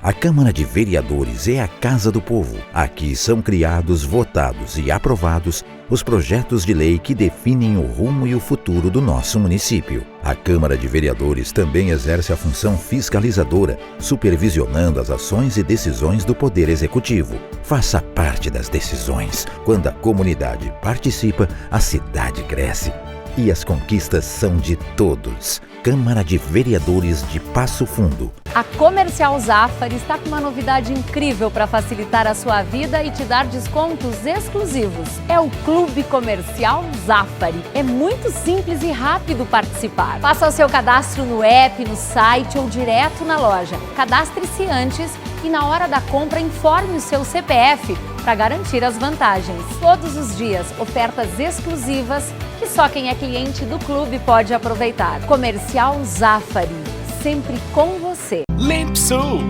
A Câmara de Vereadores é a Casa do Povo. Aqui são criados, votados e aprovados os projetos de lei que definem o rumo e o futuro do nosso município. A Câmara de Vereadores também exerce a função fiscalizadora, supervisionando as ações e decisões do Poder Executivo. Faça parte das decisões. Quando a comunidade participa, a cidade cresce. E as conquistas são de todos. Câmara de Vereadores de Passo Fundo. A Comercial Zafari está com uma novidade incrível para facilitar a sua vida e te dar descontos exclusivos. É o Clube Comercial Zafari. É muito simples e rápido participar. Faça o seu cadastro no app, no site ou direto na loja. Cadastre-se antes e na hora da compra informe o seu CPF para garantir as vantagens. Todos os dias, ofertas exclusivas que só quem é cliente do clube pode aproveitar. Comercial Zafari, sempre com você. Limpsul,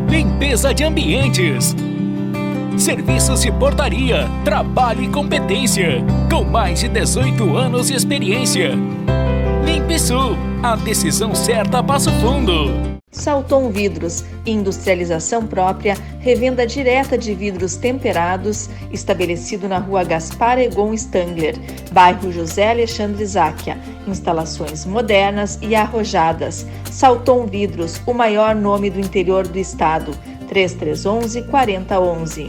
limpeza de ambientes, serviços de portaria, trabalho e competência, com mais de 18 anos de experiência. Limpsul, a decisão certa Passo Fundo. Salton Vidros, industrialização própria, revenda direta de vidros temperados, estabelecido na rua Gaspar Egon Stangler, bairro José Alexandre Záquia. Instalações modernas e arrojadas. Salton Vidros, o maior nome do interior do estado. 3311-4011.